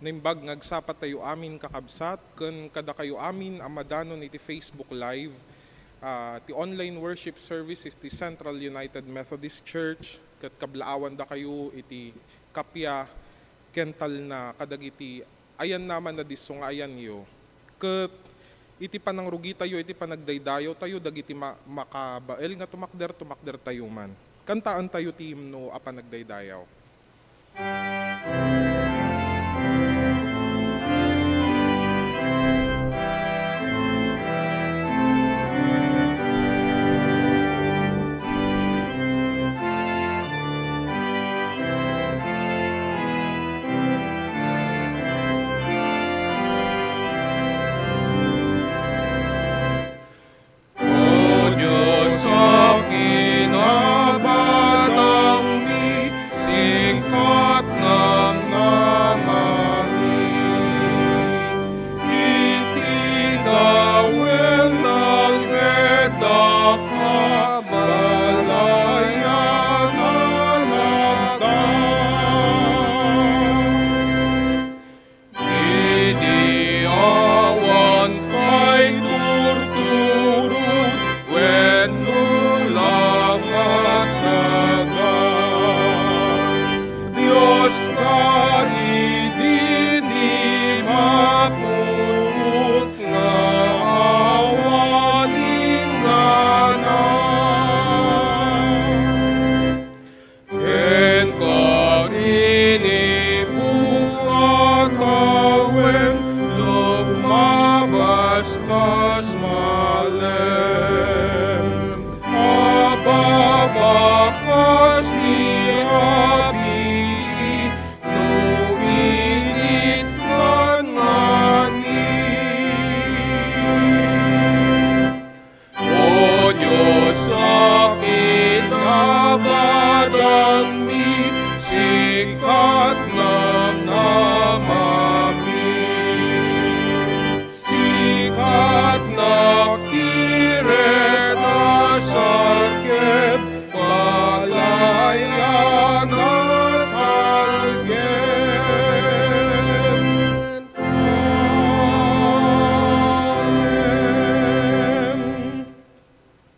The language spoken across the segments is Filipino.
Naimbag ngagsapat tayo amin kakabsat, ken kada kayo amin amadanon iti Facebook Live. Ti online worship service is ti Central United Methodist Church. Ket kablaawan da kayo iti kapya kental na kadagiti ayan naman na disungayan yo. Ket iti panangrugi tayo, iti panagdaydayo tayo, dagiti makabael nga tumakder tayo man. Kantaan tayo ti himno a panagdaydayaw.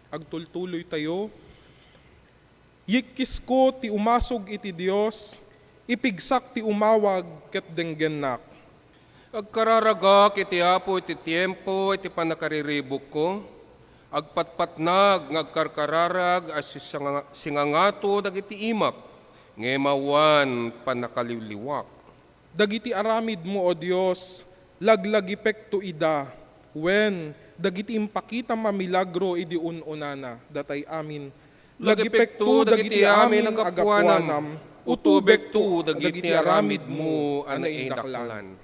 Agtultuloy tayo. Yikis ko ti umasog iti Dios, ipigsak ti umawag ket denggenak. Agkararagak iti apo iti tiempo iti panakariribok ko, agpatpatnag ngagkarkararag as singangato dagiti imak, ngemawan panakaliliwak. Dagiti aramid mo o Dios, laglagipek to ida, wen dagiti impakita mamilagro idi ununana, datay amin. Lagipek to dagiti amin ang agapuanam, utubek to dagiti aramid mo anaindaklan.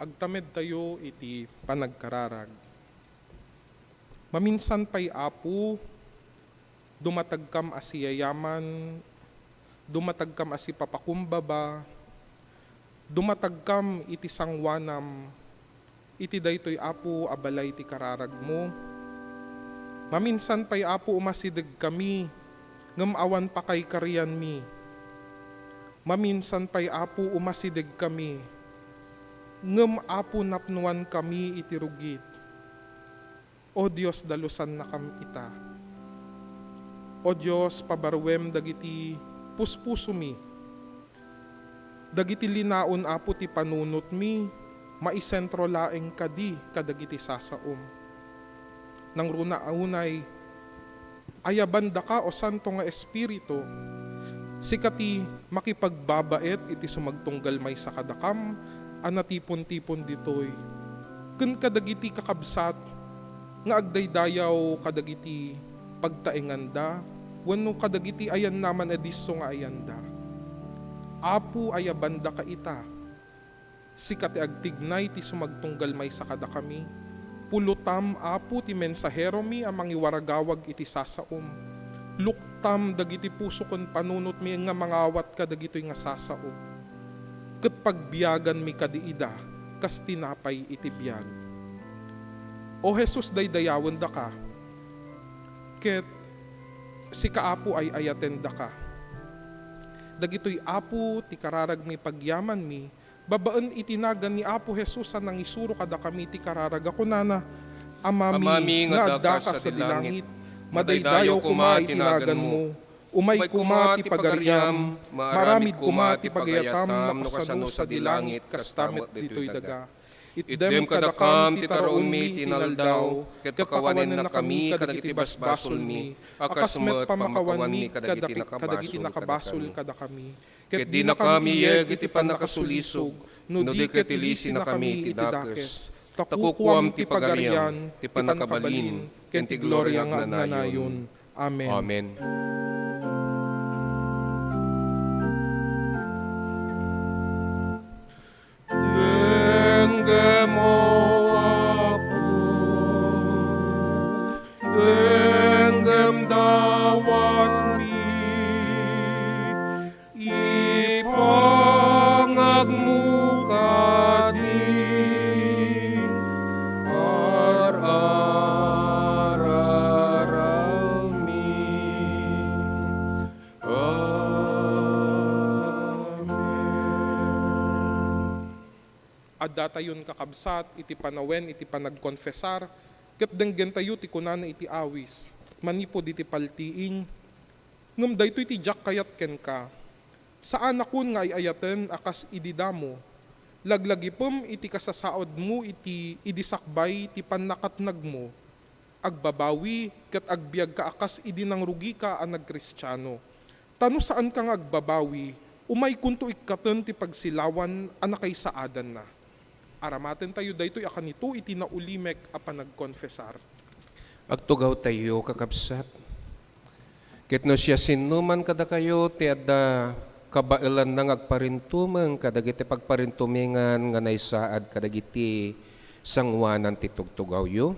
Agtamed tayo iti panagkararag. Maminsan pay apu, dumatagkam asiyayaman, dumatagkam asi papakumbaba, dumatagkam iti sangwanam, iti daytoy apu abalay iti kararag mo. Maminsan pay apu umasidag kami, ngem awan pa kay kariyan mi. Maminsan pay apu umasidag kami, ngem apo napnuan kami iti rugit. O Diyos dalusan na kam ita. O Diyos pabarwem dagiti puspuso mi. Dagiti linaon apo ti panunot mi, maisentro laeng kadi kadagiti sasaom. Nang runa unay, ayabanda ka o Santo nga Espiritu, sikati makipagbabait iti sumagtunggal may sa kadakam, anatipon-tipon ditoy. Ken kadagiti kakabsat, nga agdaydayaw kadagiti pagtaenganda, wenno kadagiti ayan naman ediso nga ayanda. Apo ayabanda ka ita, sikat agtignay ti sumagtunggal may sakada kami, pulutam apo ti mensahero mi amang iwaragawag iti sasaom. Luktam dagiti puso kon panunot mi nga mangawat ka dagitoy nga sasaom. Ket pagbiyagan mi kadiida, kas tinapay iti biyag. O Jesus daydayawen da ka, ket si kaapo ay ayaten da ka. Dagitoy apo ti kararag mi pagyaman mi, babaan itinagan ni Apo Jesus nang isuro kada kami ti kararag ako nana, amami nga adda ka sa dilangit, madaydayo kuma itinagan mo, umay kuma ti pagariam, maramid kuma ti pagayatam nakasano sa dilangit, kastamet ditoy daga. Itdem kadakam ti taraon mi tinaldaw, ket pakawanen na kami kadagiti basbasol mi, akasmet pamakawan mi kadagiti nakabasol kada kami. Ket di na kami yeg iti panakasulisog, no di ket ilisi na kami ti dakes. Takukuam ti pagarian, ti panakabalin, ken ti gloria nga agnanayon. Amen. Amen. Denggem o Apo, denggem dawat mi, ipangagmu kadi, ar-ararami. Adda tayon kakabsat, iti panawen, iti panagkonfesar, ket denggen tayo ti kunana iti awis, manipod iti paltiin, ngem dayto iti jak kayat ken ka, saan akon nga ayaten akas ididamo, laglagipem iti kasasaod mo iti idisakbay ti pannakatnag mo, agbabawi ket agbiag ka akas idi nang rugi ka ang nagkristyano. Tano saan ka nga agbabawi, umay kunto ikkaten ti pagsilawan anakay saadan na. Aramaten tayo daytoy akan ito iti naulimek a panagkonfesar. Agtugaw tayo kakabsat. Ket no siya sinuman kada kayo ti adda kabailan nang agparintumeng kadagiti pagparintumingan nga naisaad kadagiti sangwanan ti tugtugaw yo.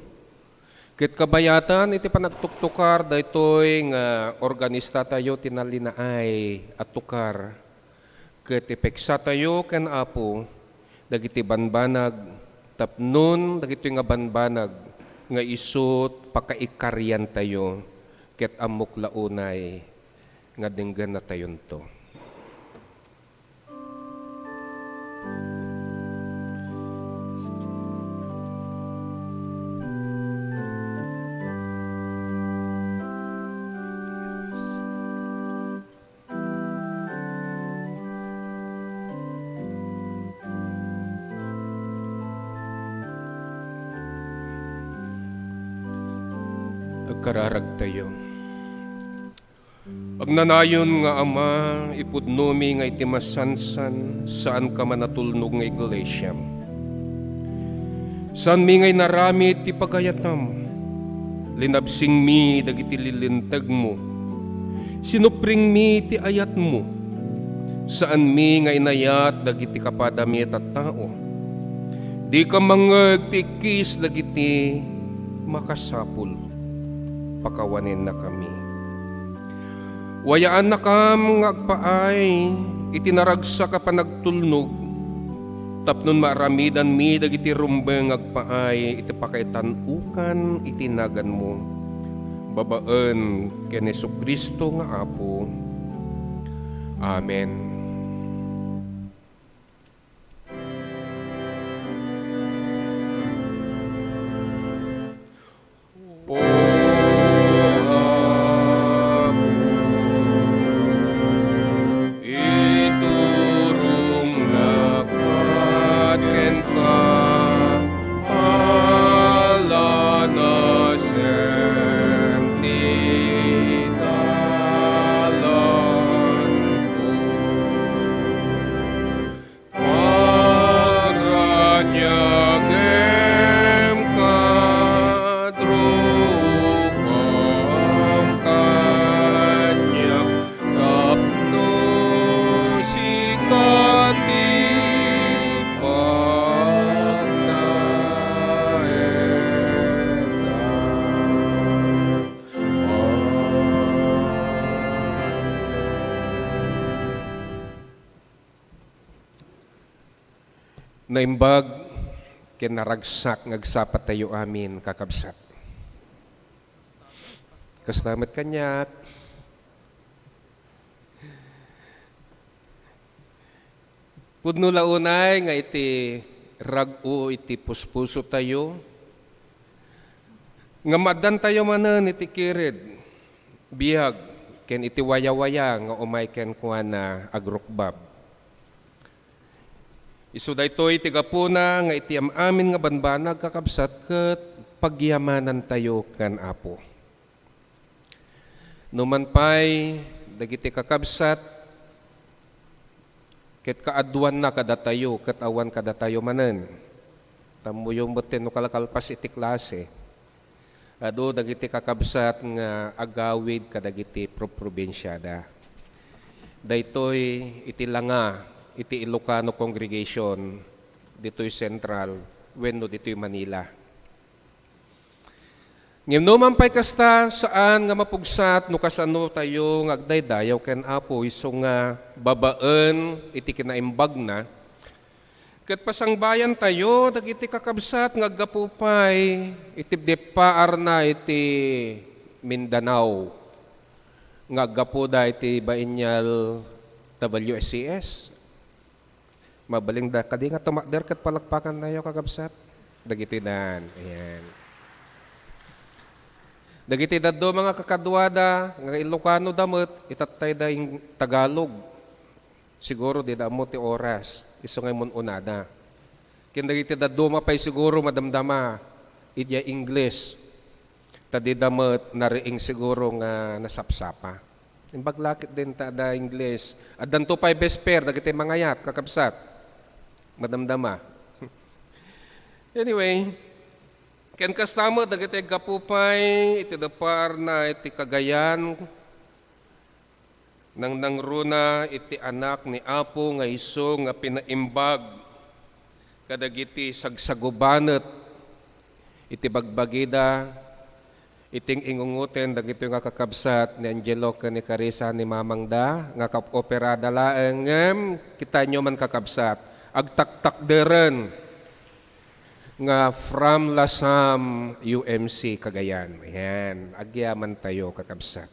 Ket kabayatan iti panagtuktukar daytoy nga organista tayo tinalinaay at tukar. Ket ipeksa tayo ken Apo dagiti banbanag tapnon dagiti nga banbanag nga isut pakaikaryan tayo ket amok launay nga denggan na tayon to. Agkararag tayo. Agnanayon nga Ama, ipudnomi nga iti masansan, saan ka manatulnog nga iglesia. Saan mi ngay naramit ti pagayatam, linabsing mi dagiti lilintag mo, sinupring mi ti ayat mo, saan mi nga inayat dagiti kapadamit at tao. Di ka mangeg ti kis dagiti makasapul. Pakawanin na kami. Wayaan na kam ngagpaay, itinaragsa ka panagtulnog, tapnon maaramidan mi dagiti rumbeng ngagpaay, iti pakaitan-ukan itinagan mo. Babaan ken Jesucristo nga Apo. Amen. naimbag ken naragsak ngagsapat tayo amin kakabsat. Kastamet kanyak. Pudno launay nga iti rag-o iti puspuso tayo. Nga madan tayo manan iti kirid. Biyag ken iti waya-waya nga umay ken kuana agrukbab. Isu daytoy iti gapuna nga iti amin nga banbanag kakabsat ket pagyamanan tayo kan Apo. Numan pay dagiti kakabsat ket kaadwan na kada tayo ket awan kada tayo manen. Tamuyong beten no kalakalpas iti klase. Ado dagiti kakabsat nga agawid kadagiti probensyada. Daytoy iti langa iti Ilocano congregation dito'y Central wenno dito'y Manila. Ngem man pay kasta saan nga mapugsat no kasano tayo ngagdaydayaw ken Apo isu nga babaen iti kinaimbag na ket pasangbayan tayo dagiti kakabsat nga agapupay iti depaar na iti Mindanao nga agapuda iti bainyal WSCS. Mabaling da kadi nga tumakder ket palakpakan tayo kakabsat dagiti dan. Ayan. Dagiti daddo mga kakadwada nga Ilocano damot itatay daing Tagalog. Siguro di damo ti oras isu ngay unada. Ken dagiti daddo mapay siguro madamdama idya English. Tadi damot nariing siguro nga nasapsapa. Imbaglakit din ta da English. Addan to pay besper dagiti mangayat kakabsat. Madamdama. Anyway, ken kastama dagiti gapupay iti dapar na iti Cagayan nang nangruna iti anak ni Apo nga isu nga pinaimbag kadagiti sagsagubanet iti bagbagida iting ingunguten dagiti nga kakabsat ni Angelo ken ni Carissa ni Mamangda nga kaoperada laeng kita nyo man kakabsat agtaktakderen nga from Lasam UMC Cagayan. Ayan, agyaman tayo kakabsat.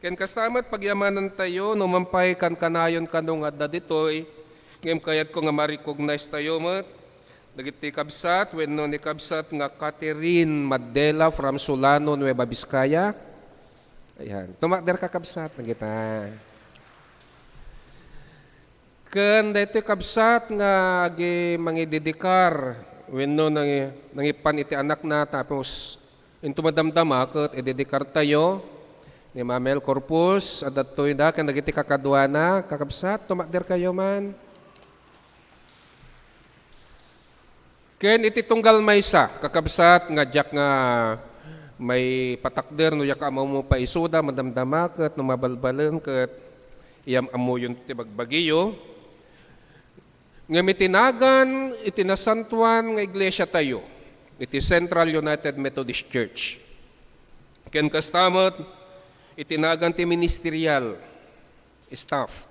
Ken kastamat pagyamanan tayo numampay kan kanayon kanong adda ditoy ngem kayat ko nga ma-recognize tayo met dagiti kabsat wenno ni kabsat nga Catherine Madela from Solano, Nueva Vizcaya. Ayan, tumakder kakabsat na kita. Ken daytoy kabsat nga agi mangidedikar wenno nangipan iti anak na tapos into madamdama ket idedikar tayo ni Mamel Corpus adatoy da ken dagiti kakadwana kakabsat tumakder kayo man. Ken iti tunggal maysa kakabsat nga diak nga may patakder no yak amaw mo pa isuda madamdama ket no mabalbalen ket iyam amuyon ti bagbagiyo. Ngem itinagan, itinasantuan nga iglesia tayo, iti Central United Methodist Church. Ken kastamot, itinagan ti ministerial staff.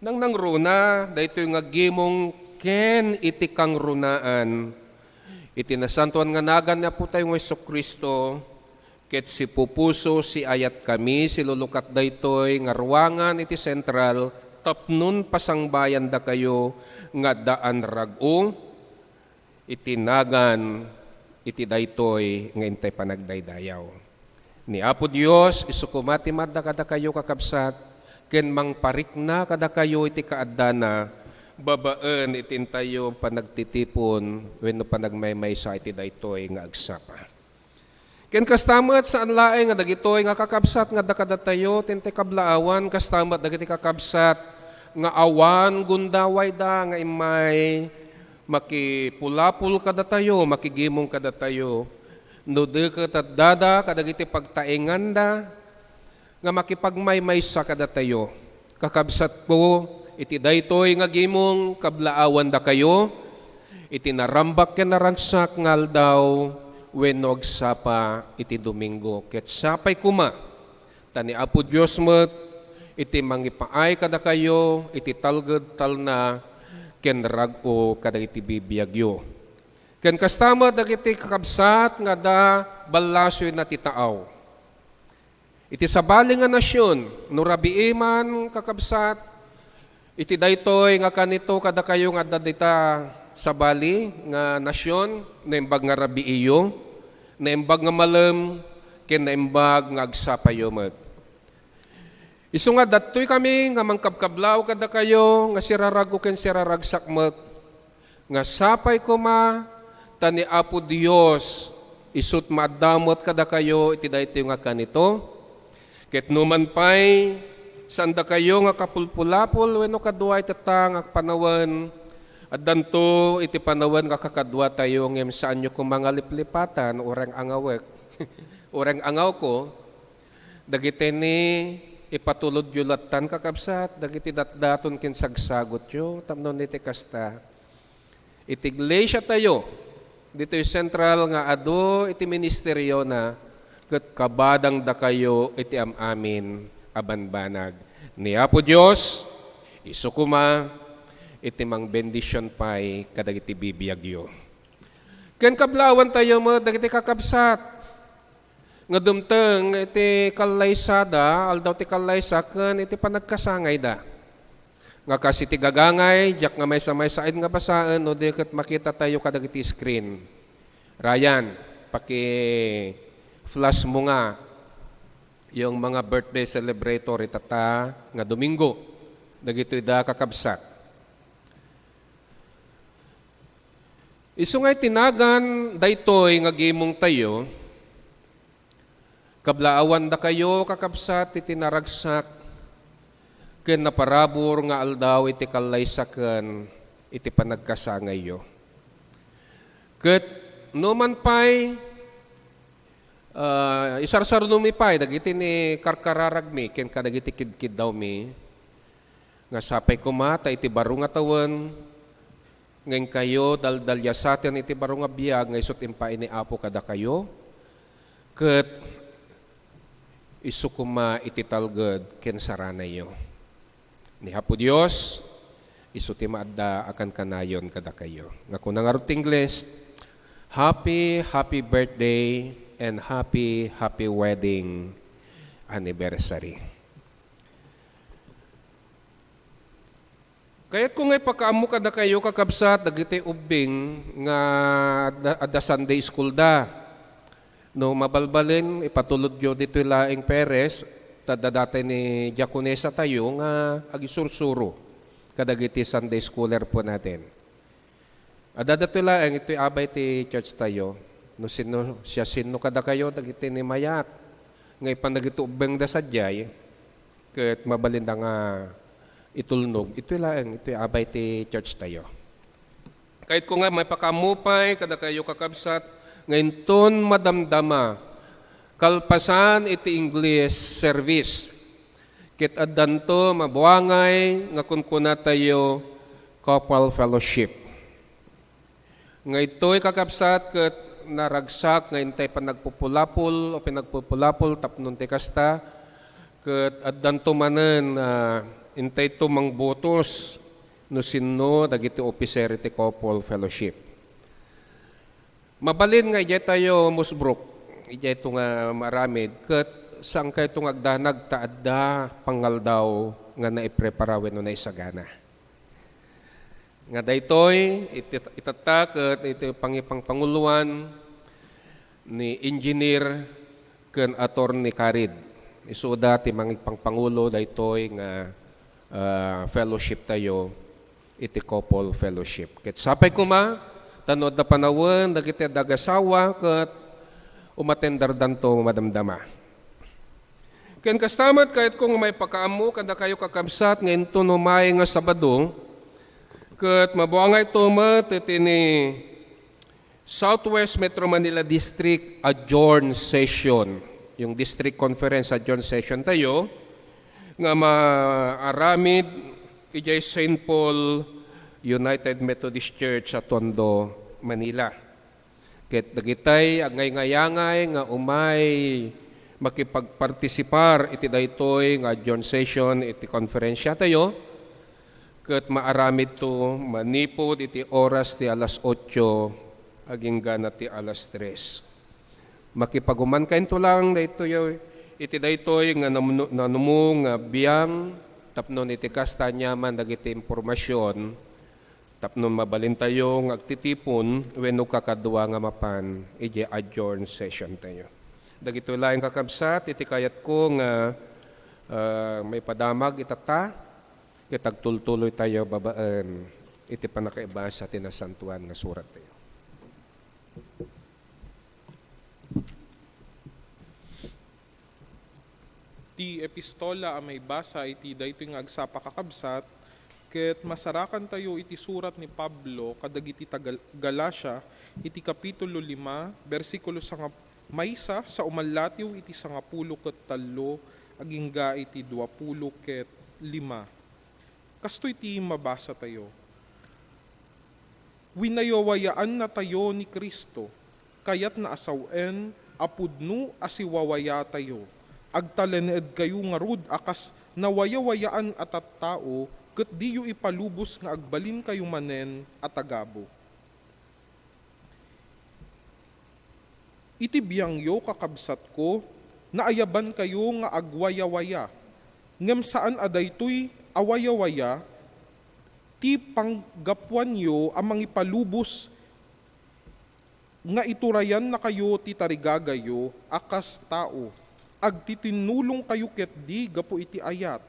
Nang nangruna, daytoy nga gimong ken iti kang runaan, itinasantuan nga nagan na po tayo ng Jesucristo, ket si pupuso, si ayat kami, si lulukat daytoy nga ruangan iti Central, tapnon pasangbayan da kayo nga daan rag-o itinagan iti daytoy nga intay panagdaydayaw. Ni Apo Dios isukumati madda kada kayo kakabsat ken mangparikna kada kayo iti kaaddana babaen itintayo panagtitipon wenno panagmaymay sa iti daytoy nga agsapa. Ken kastamat saan laeng nga dagitoy nga kakabsat nga dakada tayo tinte kablaawan kastamat dagiti kakabsat nga awan gundaway da nga imay makipulapul kada tayo makigimong kada tayo no deket at dada kadagiti pagtaengan da nga makipagmaymaysa kada tayo kakabsat po iti daytoy nga gimong kablaawan da kayo iti narambak ken naragsak ngal daw wenno agsapa iti Domingo ket sapay kuma tani Apo Dios met iti mangipaay kada kayo iti talged talna ken rag-o kadagiti bibiyagyo. Ken kastama dagiti kakabsat nga da ballasoy na titaaw. Iti sabali nga nasyon, no rabiiman kakabsat, iti daytoy nga kanito kada kayo nga dadita sabali nga nasyon, naimbag nga rabiiyo, naimbag nga malam, ken naimbag nga agsapayo met. Isu nga datoy kami nga mangkabkablaw kada kayo nga sirarago ken siraragsak met, nga sapay kuma tani Apo Dios isut madamot kada kayo iti daytoy nga kanito. Ket numan pay sanda kayo nga kapulpulapol wenno kadua iti nga panawen at danto iti panawen nga kakadwa tayo ngem saan nyo kung mga liplipatan urang angawek urang angaw ko dagiti ni ipatulod yulatan kakabsat dagiti datdaton ken sagsagot yo tapnon iti kasta iti iglesia tayo dito yung central nga ado iti ministeryo na ket kabadang da kayo iti amin abanbanag ni Apo Dios isukuma iti mang bendisyon pay kadagiti bibiyagyo. Ken kablawan tayo mo dagiti kakabsat nga dumteng iti kalaysada aldaw ti kalaysa ken iti panagkasangay da. Nga kasi ti gagangay jak nga may said nga basaan no di ket makita tayo kadagiti screen. Ryan, flash mo nga yung mga birthday celebratory tata nga Domingo. Dagitoy da kakabsat. Isu ngay tinagan daytoy nga gimong tayo, kablaawan da kayo kakabsat iti naragsak, ken naparabor nga aldaw iti kalaysaken iti panagkasangayo. Ket numan pay, isarsarno mi pay, dagiti ni karkararag mi, ken kadagiti kidkid daw mi, nga sapay kumata iti baro nga tawen, ngayon kayo, daldalyasaten iti baro nga biyag, nga isot impain ni Apo kada kayo, ket isukuma iti talged ken saranayo. Ni Apo Dios, isot imaadda akan kanayon kada kayo. Nga kung nangaruting list, happy birthday and happy wedding anniversary. Kaya't kung ngay pagkaamu kada kayo kakabsat, dagiti ubing nga ada Sunday school da. No mabalbalin, ipatulod yo dito laing Perez, tadadatay ni Diakonesa tayo nga agisursuro kadagiti Sunday schooler po natin. Adadato laing ito'y abay ti church tayo. No sino kada kayo, dagiti ni mayat. Ngay panagito ubing da sadyay, ket mabalinda nga itulnog, ito'y laeng, ito'y abay ti church tayo. Kahit ko nga may pakamupay, kada kayo kakabsat, ngayon ton madamdama, kalpasan iti English service. Kit addanto mabuangay, nga kunkuna tayo, couple fellowship. Ngayon to'y kakabsat, ket naragsak, ngayon tayo panagpupulapol, o pinagpupulapol, tapnon ti kasta, ket addanto manen, intay to mang botos no sinno dagiti officer iti couple fellowship. Mabalin nga ijay tayo musbrok, ijay ito nga maramid, ket saan kayo itong agdanag taadda pangaldaw nga naipreparawen no naisagana. Nga daytoy, itatak at ito pangipangpanguluan ni engineer ken attorney Carid. Isuda ti mangipangpangulo daytoy nga fellowship tayo, iti couple fellowship. Ket sapay kuma, tanod na panawen, dagiti dagasawa, ket umatendar danto madamdama. Ken kastamat kahit kung may pakaamu, kada kayo kakabsat, ngayon to numay nga Sabado, ket mabuangay tumat iti ni Southwest Metro Manila District Adjourned Session. Yung District Conference Adjourned Session tayo, nga maaramid ijay St. Paul United Methodist Church sa Tondo, Manila. Ket dagitay angay-ngayangay nga umay makipagpartisipar iti daytoy nga adjourned session iti konferensya tayo. ket maaramid to manipod iti oras ti alas 8 aging gana ti alas 3. Makipaguman kain to lang daytoy iti daytoy nga nanumo nga biyang tapnon iti kastanya man dagiti impormasyon tapnon mabalin tayo nga agtitipon wenno kakadwa nga mapan iti adjourn session tayo. Dagito laing kakabsat iti kayat ko nga may padamag itata kitag tultuloy tayo babaan iti panakaibasa ti nasantuan nga surat tayo. Ti epistola a may basa iti daytoy nga agsapa kakabsat ket masarakan tayo iti surat ni Pablo kadagiti Galacia iti kapitulo 5 bersikulo maysa sa umalatiw iti 10 ket 3 agingga iti 20 ket 5. Kastoy ti mabasa tayo. Winayawayaan na tayo ni Kristo kayat na asawen apudno asiwawaya tayo. Agtalened kayo nga rud akas nawayawayaan at tao ket diyo ipalubos nga agbalin kayo manen at agabo. Iti biyangyo kakabsat ko naayaban kayo nga agwayawaya. Ngem saan adaytoy awayawaya ti panggapuan yo amang ipalubos nga iturayan na kayo ti tarigagayo akas tao. Agtitinulong kayo ket di gapo iti ayat.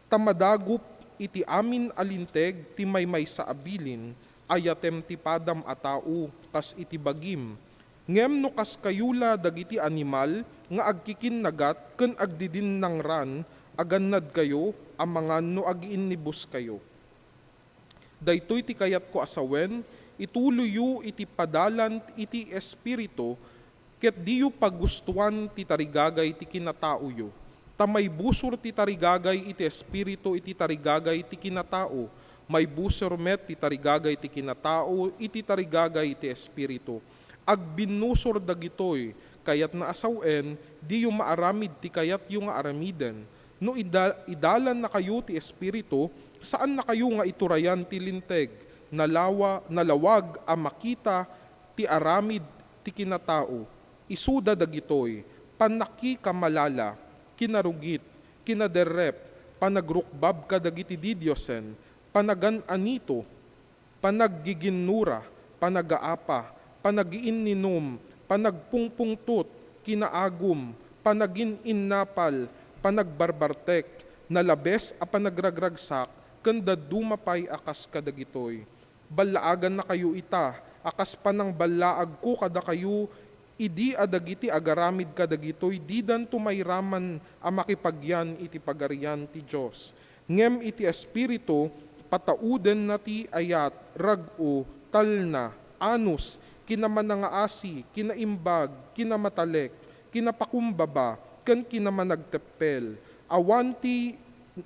Tamadagup iti amin alinteg ti maymay sa abilin, ayatem ti padam a tao, kas iti bagim. Ngem no kas kayula dagiti animal, nga agkikinnagat, ken agdidin ng ran, agannad kayo, amangan no agiinnibus kayo. Daytoy ti kayat ko asawen, ituloyo iti padalan iti espiritu, ket diyo pagustuan ti tarigagay ti kinatao yo. Tamay busor ti tarigagay iti espiritu iti tarigagay ti kinatao. May busor met ti tarigagay ti kinatao iti tarigagay ti espiritu. Agbinusor dagitoy kayat na asawen diyo maaramid ti kayat yu nga aramiden. No idalan na kayo ti espiritu saan na kayo nga iturayan ti linteg. Nalawag a makita ti aramid ti kinatao. Isuda dagitoy, panaki kamalala, kinarugit, kinaderrep, panagrukbab kadagiti didyosen, panagan anito, panaggiginura, panagaapa, panagiinninom, panagpungpungtot, kinaagum, panagin innapal, panagbarbartek, nalabes a panagragragsak, kanda dumapay akas kadagitoy. Balaagan na kayo ita, akas panang balaag ko kada kayo, idi adagiti agaramid kadagitoy didan tumayraman a makipagyan iti pagarian ti Dios. Ngem iti espiritu patauden na ti ayat rag-o talna anus kinamanangaasi kinaimbag kinamatalek kinapakumbaba ken kinamanagteppel awan ti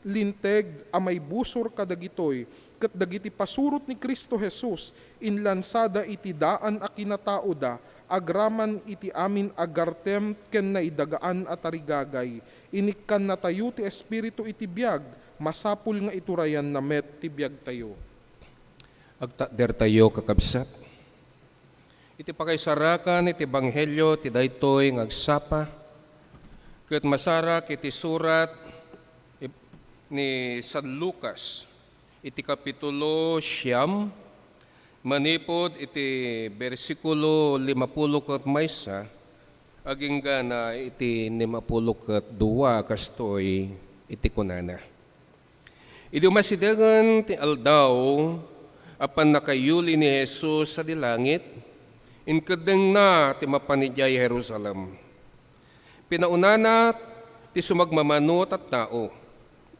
linteg a may busor kadagitoy ket dagiti pasurot ni Kristo Jesus inlansada iti daan a kinatao da agraman iti amin agartem ken naidagaan at tarigagay. Inikkan na tayo ti espiritu iti biyag, masapul nga iturayan na met ti biyag tayo. Agtader tayo kakabsat. Iti pakaisarakan iti banghelyo ti daytoy ngagsapa. Ket masarak iti surat ni San Lucas iti kapitulo 9 manipod iti bersikulo 50 ket maysa aging gana iti 50 ket 2 kastoy iti kunana. Idi masidengan ti aldaw apan nakayuli ni Jesus sa dilangit inkadeng na ti mapanidjay Jerusalem. Pinaunana ti sumagmamanot at tao.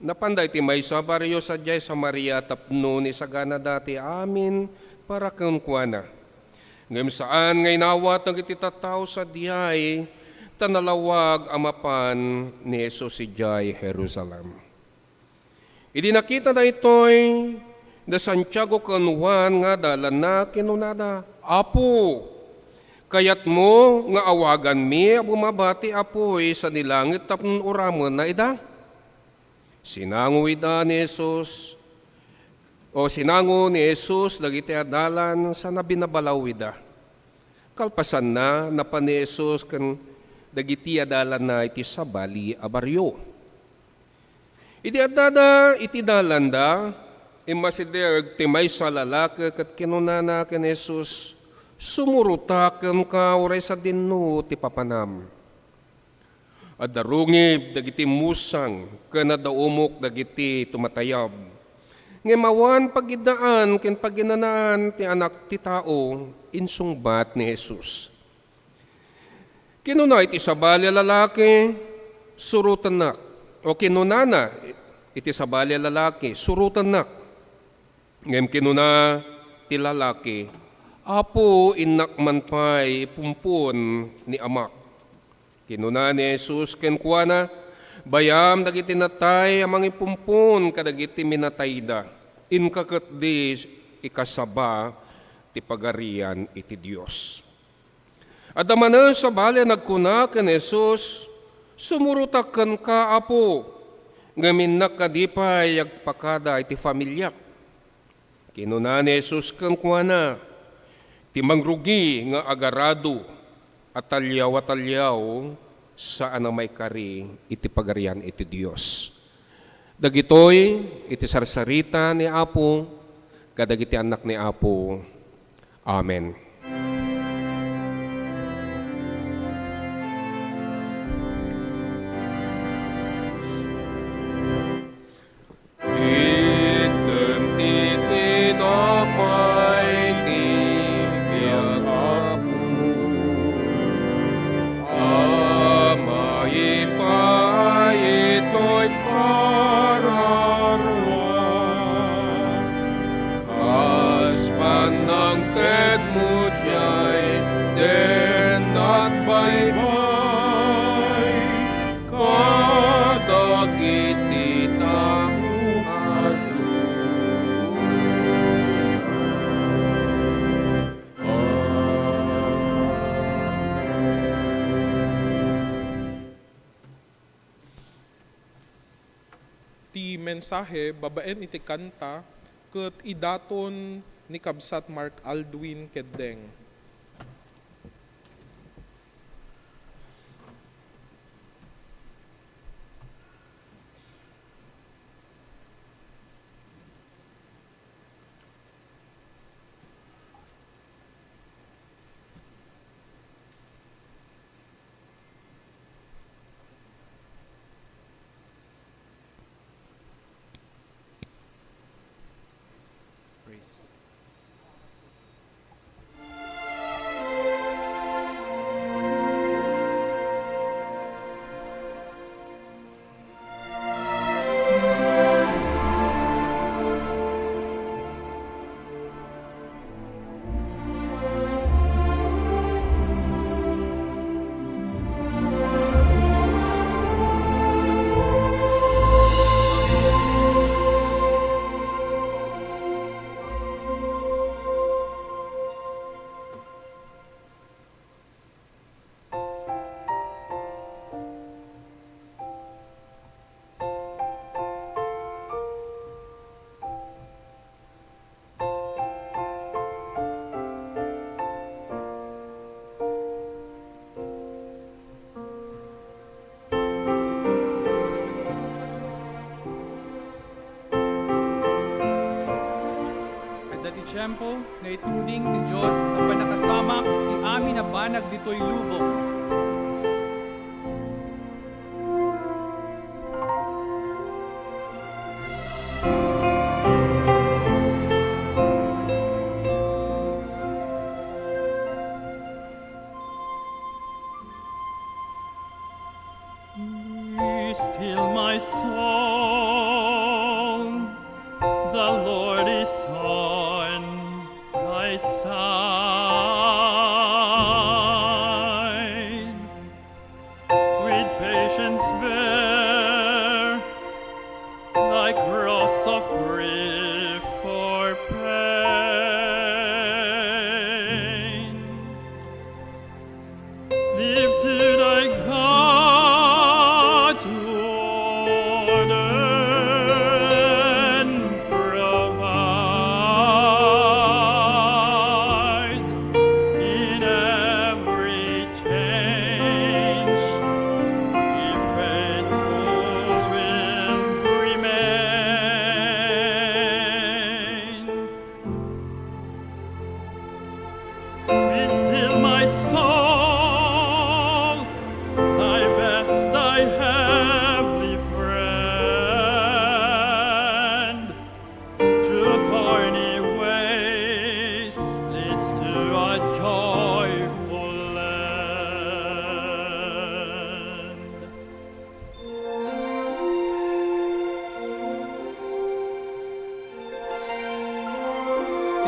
Napanday ti maysa baryo sadyay sa Maria tapno ni sagana dati amin para kunkwana. Ngem saan ngay nawat ng ititataw sa diyay, tanalawag amapan ni Jesus si Jai Jerusalem. Idi nakita na ito'y da Santiago ken Juan nga dalan na kinunada, Apo, kayat mo nga awagan mi bumabati apoy sa nilangit tapno uramon na ida. Sinango ida ni Jesus, O sinango ni Jesus dagiti adalan sa nabinabalawida. Kalpasan na napan ni Jesus kan dagiti adalan na iti sabali a baryo. Iti adada iti dalanda imasider ti maysa lalaki ket kinunana ken Jesus sumurutak ken ka uray sa dinno ti papanam. Adarungib dagiti musang ken adaumok dagiti tumatayab. Ngemawan pagidaan ken paginanaan ti anak ti tao insungbat ni Jesus. Kinuna iti sabali a lalaki surutanak o kinunana iti sabali a lalaki surutanak. Ngem kinuna ti lalaki, Apo inakman pa'y pumpon ni amak. Kinuna ni Jesus kenkwana, bayam dagiti natay amang ipumpon kadagiti minatayda. Inkakat di ikasaba ti pagarian iti Dios. Adamana sa bali nagkuna ken Jesus, sumurutakan ka Apo, ngamin nakadipay agpakada iti familyak. Kinuna ni Jesus kenkwana, ti mangrugi nga agarado at talyaw saan ang may kari iti pagarian iti Dios. Dagitoy iti sarsarita ni Apo kadagiti anak ni Apo. Amen. Ti mensahe babaen iti kanta ket idaton ni kabsat Mark Aldwin Keddeng. Praise. Dati tiyempo nga ituding ni Diyos ang panakasamak ni amin na banag dito'y lubong. Be still my soul, the Lord is on thy side. With patience bear thy cross of grief for pain. Live to thy God to honor.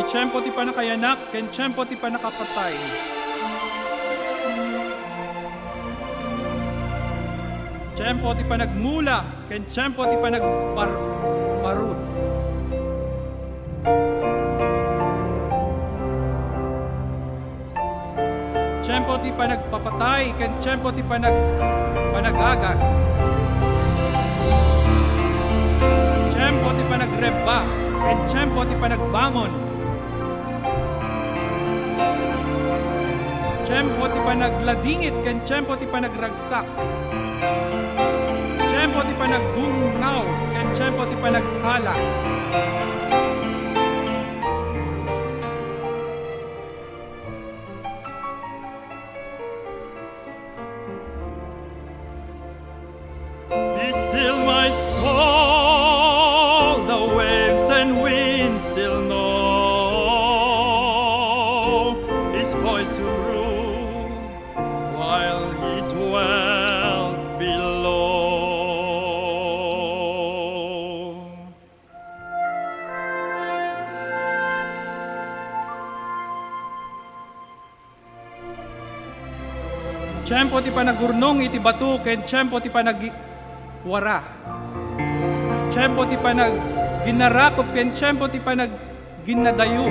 Itiyempo ti panakayanak, ken tiyempo ti panakapatay. Tiyempo ti panagmula, ken tiyempo ti panagparud. Tiyempo ti panagpapatay, ken tiyempo ti panagagas. Tiyempo ti panagreba, ken tiyempo ti panagbangon. Tiyempo ti panagladingit, ken tiyempo ti panagragsak. Tiyempo ti panagdungnaw, ken tiyempo ti panagsala. Be still, my soul, the waves and winds still know His voice to rule while He dwelt below. Tiyempo ti panagurnong iti batu, ken tiyempo ti panagwara. Tiyempo ti panaginarakop, ken tiyempo ti panagginadayo.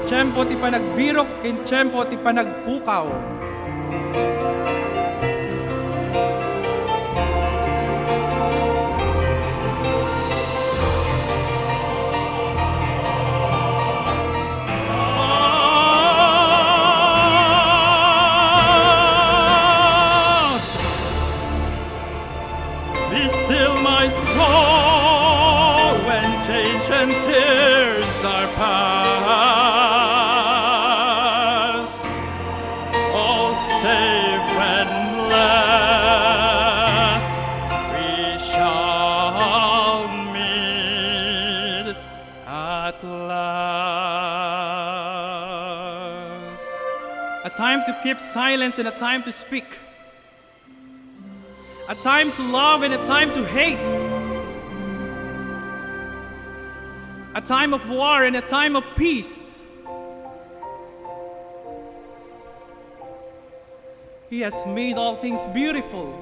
Tiyempo ti panagbirok, ken tiyempo ti panagpukaw. Be still, my soul, when change and tears are past. All safe and blessed, we shall meet at last. A time to keep silence and a time to speak. A time to love and a time to hate. A time of war and a time of peace. He has made all things beautiful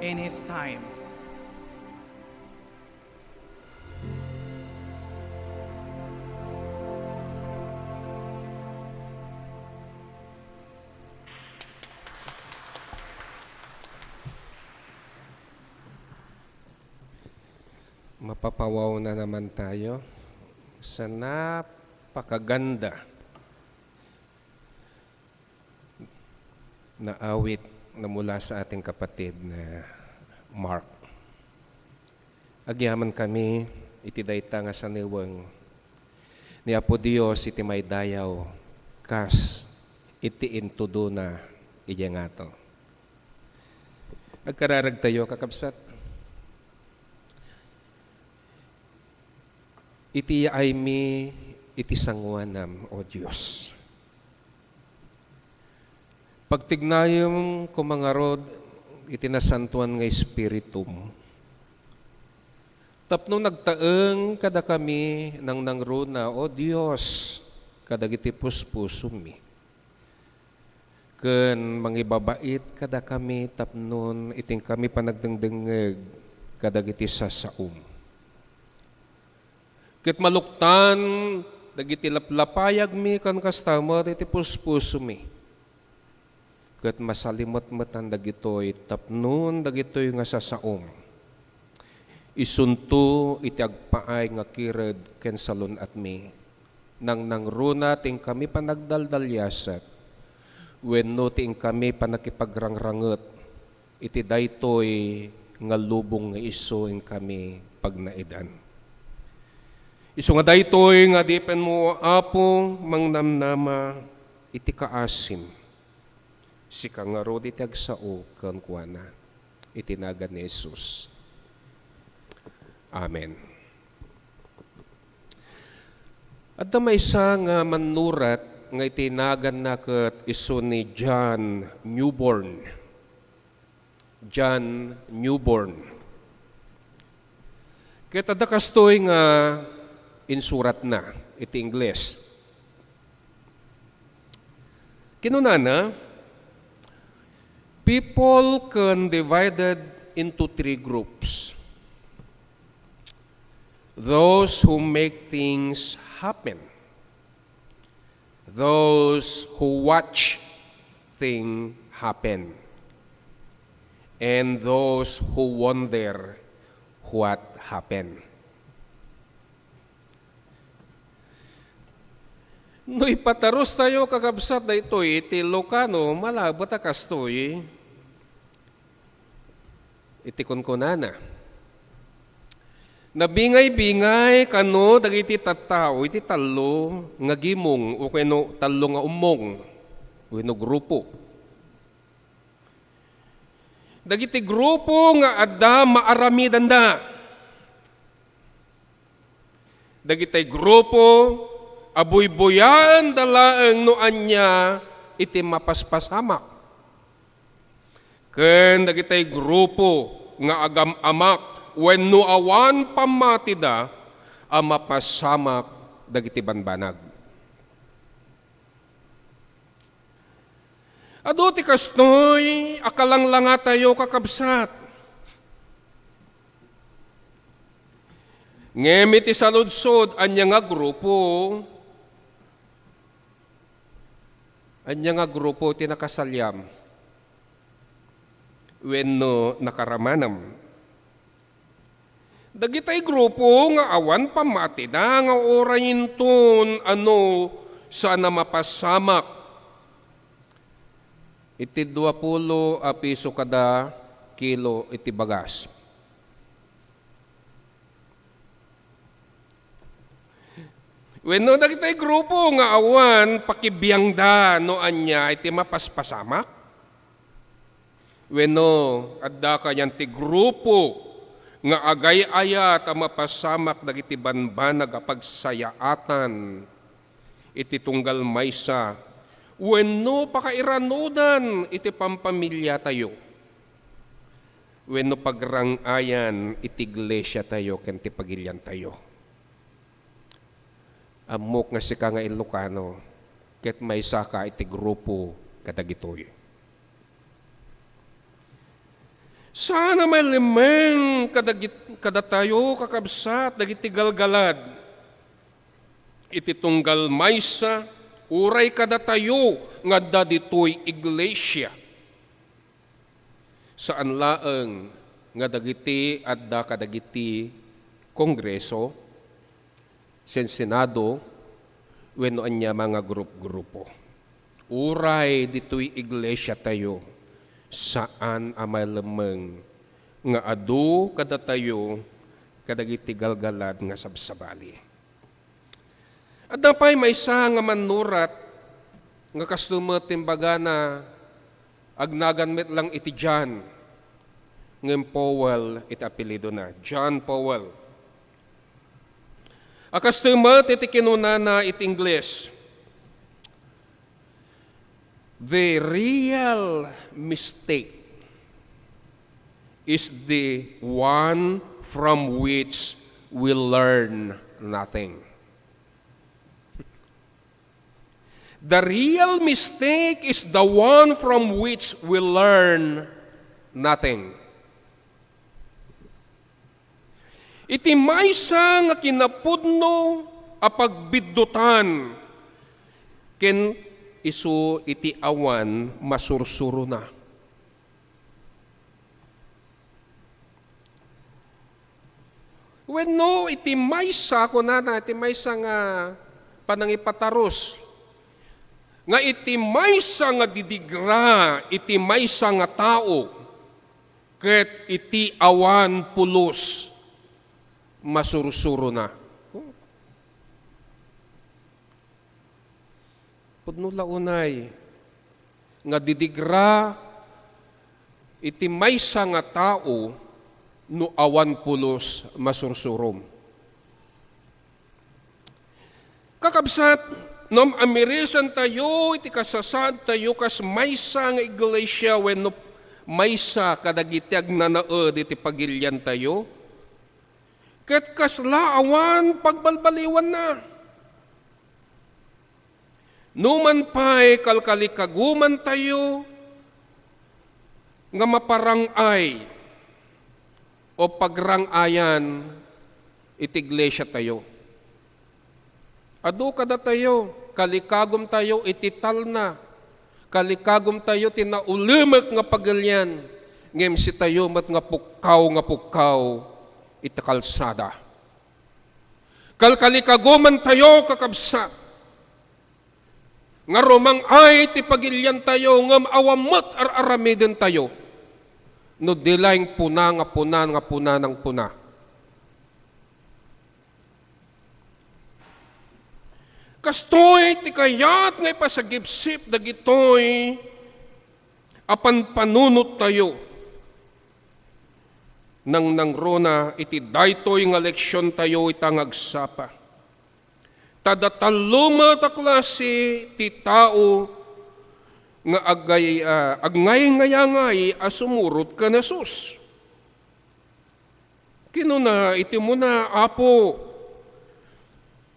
in His time. Mapapawaw na naman tayo sa napakaganda na awit na mula sa ating kapatid na Mark. Agyaman kami, iti dayta nga sa niwang ni Apo Dios iti may dayaw kas iti intudo na iya nga to. Agkararag tayo kakabsat. Iti ay mi iti sangwanam, O Diyos. Pagtignayom kumangarod iti nasantuan nga Espiritum. Tapno nagtaeng kada kami nang nangruna, O Diyos, kadag iti puspusum mi. Ken mangibabait kada kami tapnon iting kami panagdengdengeg kadag iti sasaum. Ket maluktan, dagiti laplapayag mi kan kastamot iti puspuso mi. Ket masalimot-matan dagitoy tapnon dagitoy nga sasaom. Isunto iti agpaay nga kired ken salon at mi. Nang nangruna ting kami panagdaldalyasat. Wenno ting kami panakipagrangranget. Iti daytoy nga lubong nga iso ing kami pagnaidan. Isu nga daytoy nga dipen mo Apo mangnamnama iti kaasim. Sika nga rod iti agsao ken kuana iti nagan ni Jesus. Amen. At maysa nga manurat nga iti nagan na ket isu ni John Newborn. John Newborn. Ket adda kastoy nga insurat na iti Ingles. Kinunana, people can divided into 3 groups. Those who make things happen. Those who watch things happen. And those who wonder what happened. No ipataros tayo kakabsat na ito, iti Ilocano, malabot akastoy, iti kunkunana. Nabingay-bingay kano dagiti tattao, iti talo nga gimong o kano talo nga umong o kano grupo. Dagiti grupo nga adda maaramidan da. Dagiti grupo abuy-buyan dalaeng no anya iti mapaspasamak. Ken dagiti grupo nga agam-amak wenno awan pamatida a mapasamak dagiti banbanag. Adu ti kastoy akalanglanga tayo kakabsat. Ngem iti saludsod anya nga grupo ti nakasalyam wenno nakaramanam. Dagitay grupo nga awan pamatida nga orayin ton saan na mapasamak. Iti 20 a piso kada kilo iti bagas. Wenno dagitay grupo nga awan pakibiyangda no anya iti mapaspasamak. Wenno adda kanyan ti grupo nga agay-ayat a mapasamak dagiti banbanag a pagsayaatan iti tunggal maysa wenno pakairanodan iti pampamilya tayo wenno pagrangayan iti iglesia tayo ken ti pagilyan tayo. Amok nga sika nga Ilocano ket maysa ka iti grupo kadagitoy. Sana may limeng kada tayo kakabsat, dagiti galgalad. Iti tunggal maysa, uray kada tayo nga daditoy iglesia. Saan laeng nga dagiti adda kadagiti kongreso, sen senado, wenno anya mga grupo. Uray ditoy iglesia tayo. Saan amay lemeng nga adu kada tayo kadagiti galgalad nga sabsabali. At dapay maysa nga manurat nga kastumet timbaga na agnagan met lang iti John ngem Powell iti apelyido na John Powell. Akastumet iti kinunana iti Ingles. The real mistake is the one from which we learn nothing. The real mistake is the one from which we learn nothing. Iti maysa nga kinapudno a pagbiddutan ken isu iti awan masursuro na. Wenno iti maysa kunana iti maysa nga panangipataros nga iti maysa nga didigra iti maysa nga tao ket iti awan pulos masursuro na. Pudno launay nga didigra iti maysa nga tao no awan pulos masursurom. Kakabsat, nom amirisan tayo iti kasasad tayo kas maysa nga iglesia wenno maysa kadagiti agnanaed iti pagilyan tayo ket kasla awan pagbalbaliwan na. Numan pa'y kalkalikaguman tayo, nga maparangay o pagrangayan iti iglesia tayo. Adu kada tayo, kalikagom tayo itital na, kalikagom tayo tinaulimek nga pagalyan, ngem si tayo mat nga pukkaw iti kalsada. Kalkalikaguman tayo kakabsat, nga romang ay ti pagilyan tayo, ngam awamat ar-aramiden tayo, no dilaing puna nga puna ng puna. Kastoy ti kayat nga ipasagipsip dagitoy apan panunot tayo nang nangrona iti daytoy nga leksyon tayo itang agsapa. Tadataluma ta klase ti tao nga agngay asumurot ka na sus. Kinuna iti mo na, Apo,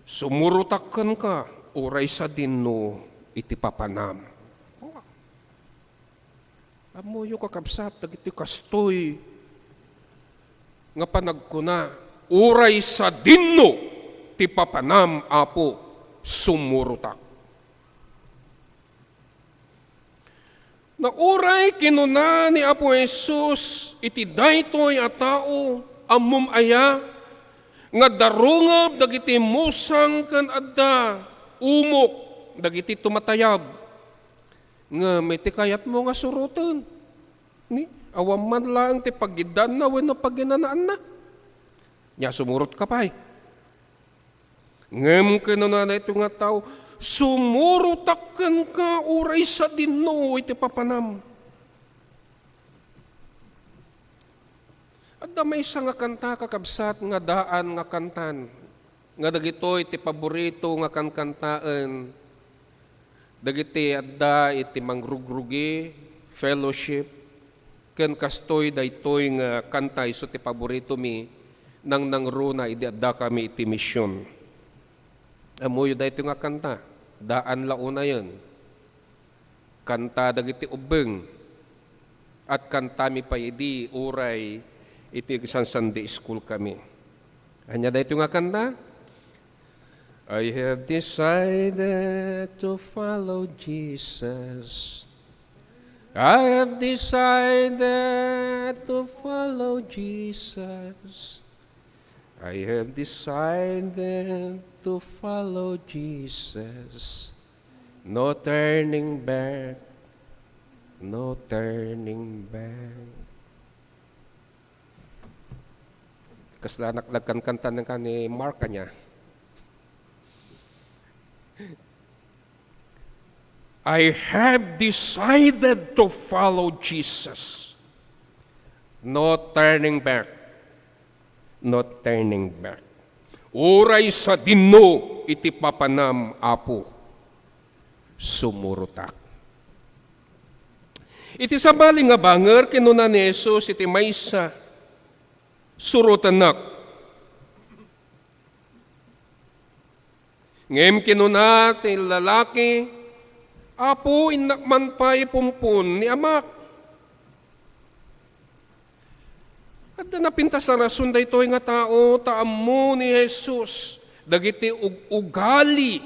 sumurutakkan ka, uray sa dinno iti papanam. Amoyo kakabsat, iti kastoy, nga panagkuna, uray sa dinno ti papanam, Apo, sumurutak. Nauray kinuna ni Apo Jesus, iti daytoy a tao, amum aya, nga darungab dagiti musang kan adda, umok dagiti tumatayab, nga may tikayat mo nga surutan. Ni, awam man lang ti pagidan na, wenno paginanaan na. Nya sumurot ka pa Ngem kinuna na ito nga tao, sumurutakkan ka, uray sa dinno, iti papanam. At may isa nga kanta kakabsat nga daan nga kantan, nga dagito iti paborito nga kankantaan, dagiti adda iti mangrugrugi, fellowship, ken kastoy daytoy nga kantay so ti paborito mi, nang nangruna idi adda kami iti misyon. Amuyo dayto nga kanta, daan launa yun. Kanta dagiti ubeng, at kanta mi pa idi uray iti isang Sunday school kami. Anya dayto nga kanta, I have decided to follow Jesus. I have decided to follow Jesus. I have decided to follow Jesus. No turning back, no turning back. Kasla naklagkan kanta ng kani Mark niya. I have decided to follow Jesus. No turning back, no turning back. Uray sa dinno iti papanam, Apo, sumurutak. Iti sabali nga banger kinuna ni Jesus iti maysa surutanak. Ngem kinuna ti lalaki, Apo, inakman pa ipumpun ni amak. At napintas sa rason da ito nga tao, taamo ni Jesus, dagiti ugali,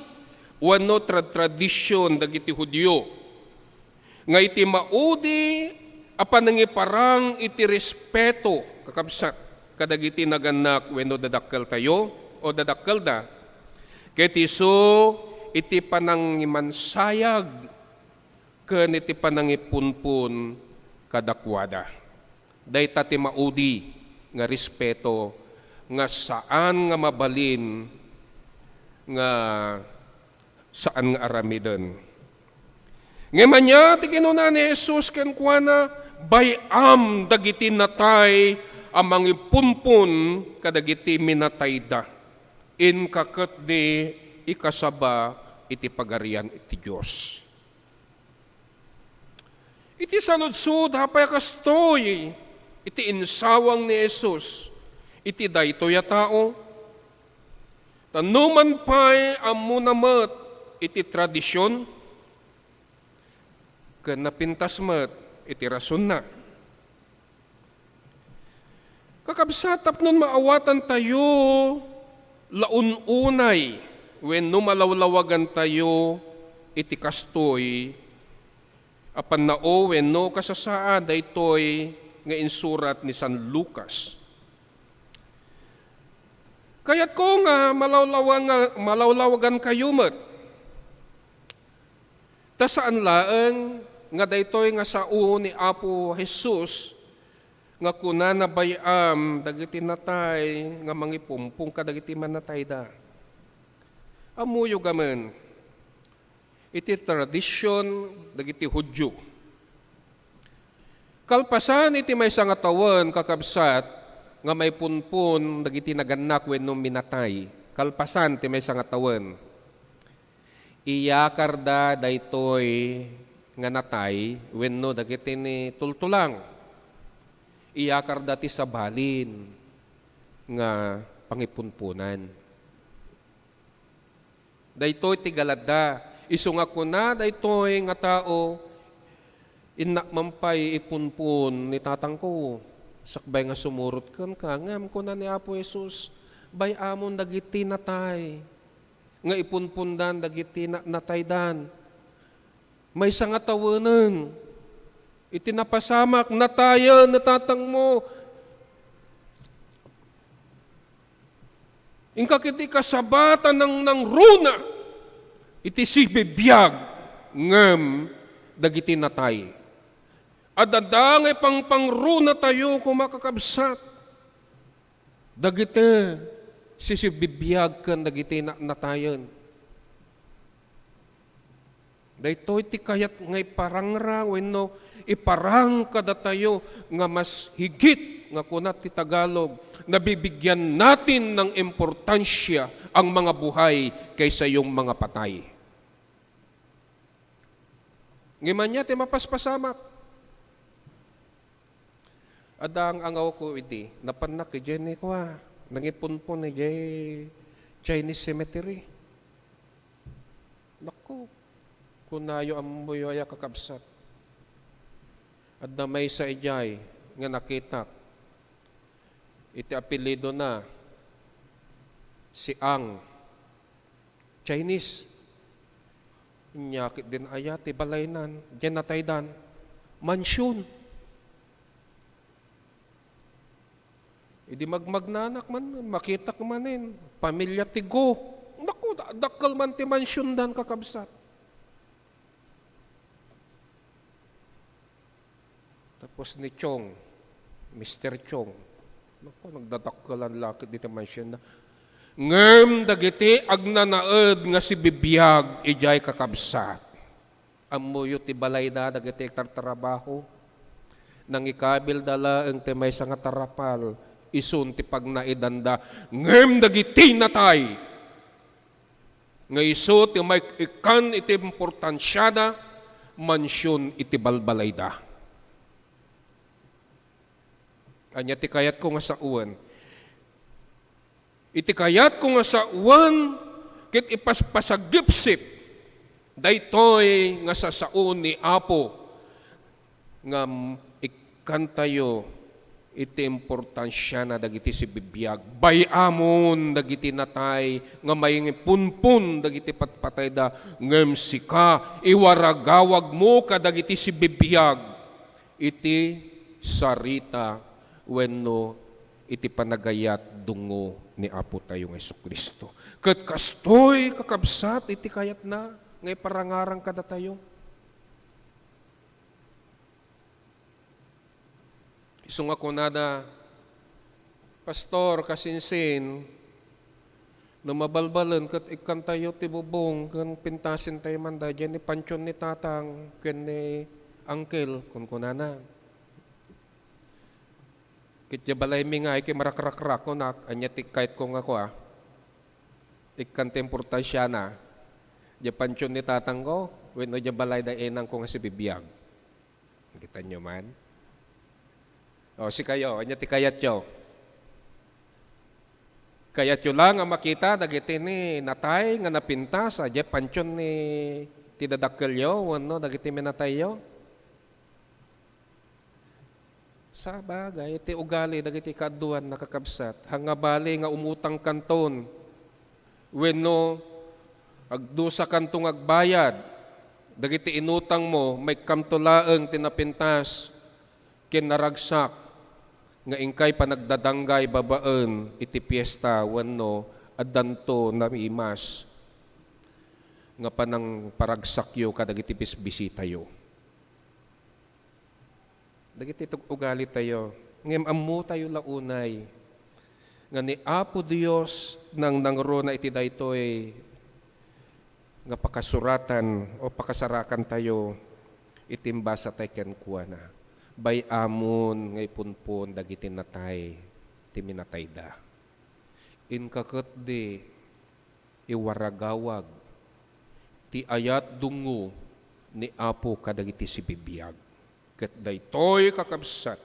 wano tradisyon, dagiti Hudyo. Nga iti maudi, apan nangiparang iti respeto, kakabsat, kadagiti naganak, wano dadakkel tayo, o dadakkel da, ketiso, iti panangimansayag, ken iti panangipunpun kadakwada. Dayta ti maudi nga respeto nga saan nga mabalin nga saan nga aramiden. Ngayon niya ti kinuna ni Jesus ken kuana bayam dagiti natay amang ipunpun kadagiti minatayda in kaket di ikasaba iti pagarian iti Dios. Iti sanudsud hapay kastoy iti insawang ni Jesus, iti daytoy a tao. Tanuman pa'y amo namat iti tradisyon, ken napintas met iti rason na. Kakabsat, tapnon maawatan tayo, laununay, wenno malawlawagan tayo, iti kastoy, apan nao wenno kasasaan, daytoy nga insurat ni San Lucas. Kaya't ko nga malawlawagan kayo met, ta saan laeng nga daytoy nga sao ni Apo Jesus, nga kuna na bayam dagiti natay nga mangipumpong kadagiti manatay da. Amuyo gamen iti tradisyon dagiti Hudyo. Kalpasan iti maysa nga tawen kakabsat nga may punpun dagiti naganak wenno minatay. Kalpasan ti maysa nga tawen. Iyakar da daytoy nga natay wenno dagiti ni tultulang. Iyakar dati sa balin nga pangipunpunan. Daytoy ti galada, isu nga kuna daytoy nga tao inakmampay ipunpun ni tatang ko. Sakbay nga sumurot kan ka, ngam kuna ni Apo Jesus, bay amon dagiti natay, nga ipunpundan dagiti nataydan. May sa nga tawanan, itinapasamak na tayo natatang mo. Ingka kiti kasabatan ng runa, iti si bibiyag ngem dagiti natay. Adadangay pangruna tayo kumakakabsat. Dagiti si bibiyag kan dagiti natayon. Daytoy ti kayat ngay parangrang wenno iparang kada tayo nga mas higit nga kunat ti Tagalog, nabibigyan natin ng importansya ang mga buhay kaysa yung mga patay. Ngiman niya ti mapaspasamak. Adang angaw ko iti, napanak ki Jenny ko nangipunpon ni Chinese cemetery. Naku, kunayo amuyo aya kakabsat. At na may sa ijay nga nakita, iti apelido na si Ang, Chinese. Inyakit din aya, ti balaynan, dyan nataydan, mansyon. Idi magmagnanak man, makita ko manin, pamilya ti Go. Naku, dakal man ti mansyon dan kakabsat. Tapos ni Chong, Mr. Chong, naku, nagdadakkalan lakit dito mansyon na, ngem dagiti agnanaed nga si bibiyag ijay kakabsat. Amuyo ti balay na dagiti tartrabaho, nang ikabil dala ang ti maysa nga tarapal, isun ti pagnaidanda, ngem dagiti natay. Nga iso ti may ikan iti importansyada, mansyon iti balbalay da. Anya ti kayat ko nga sa uwan. Iti kayat ko nga sa uwan, kit ipaspasagipsip, daytoy nga sa saon ni Apo, nga ikan tayo, iti importansya na dagiti si bibiyag. Bayamon dagiti natay, nga may punpun dagiti patpatay da, ngem sika, iwaragawag mo kadagiti si bibiyag, iti sarita, wenno iti panagayat dungo ni Apo tayong Jesucristo. Ket kastoy kakabsat iti kayat na ngay parangarang kada tayo. Isu nga kunada, pastor kasinsin, no mabalbalan ket ikan tayo ti bubong ken pintasin tayo manda dyan ni pansyon ni tatang ken ni uncle kun kunana. Kitya balay mi nga, iki marakrakrak ko na, anya tikait ko nga ko ikan tempurtasya na, dya pansyon ni tatang ko, weno dya balay da enang ko nga si bibiyag. Kita nyo man? O si kayo, anya tikayat yo. Kaya't yun lang ang makita, dagiti ni natay nga napintas, adya pansyon ni tidadakkelyo, wano, dagiti minatayyo. Sa bagay, iti ugali, dagiti kaduan nakakabsat, hangabali nga umutang kanton, wenno, agdusa kantong agbayad, dagiti inutang mo, may kamtulaeng tinapintas, kinaragsak, nga ingkay panagdadanggay babaan iti piyesta wenno addanto namimas nga panang paragsakyo kadagiti bisitayo. Dagiti ugali tayo ngem ammo tayo launay nga ni Apo Dios nang nangro na iti daytoy nga pakasuratan o pakasarakan tayo itimbasa tayo kenkuana. Bay amon ngay punpon dagiti natay ti minatay da. Inkaket di iwaragawag ti ayat dungo ni Apo kadagiti si bibiyag. Ket daytoy kakabsat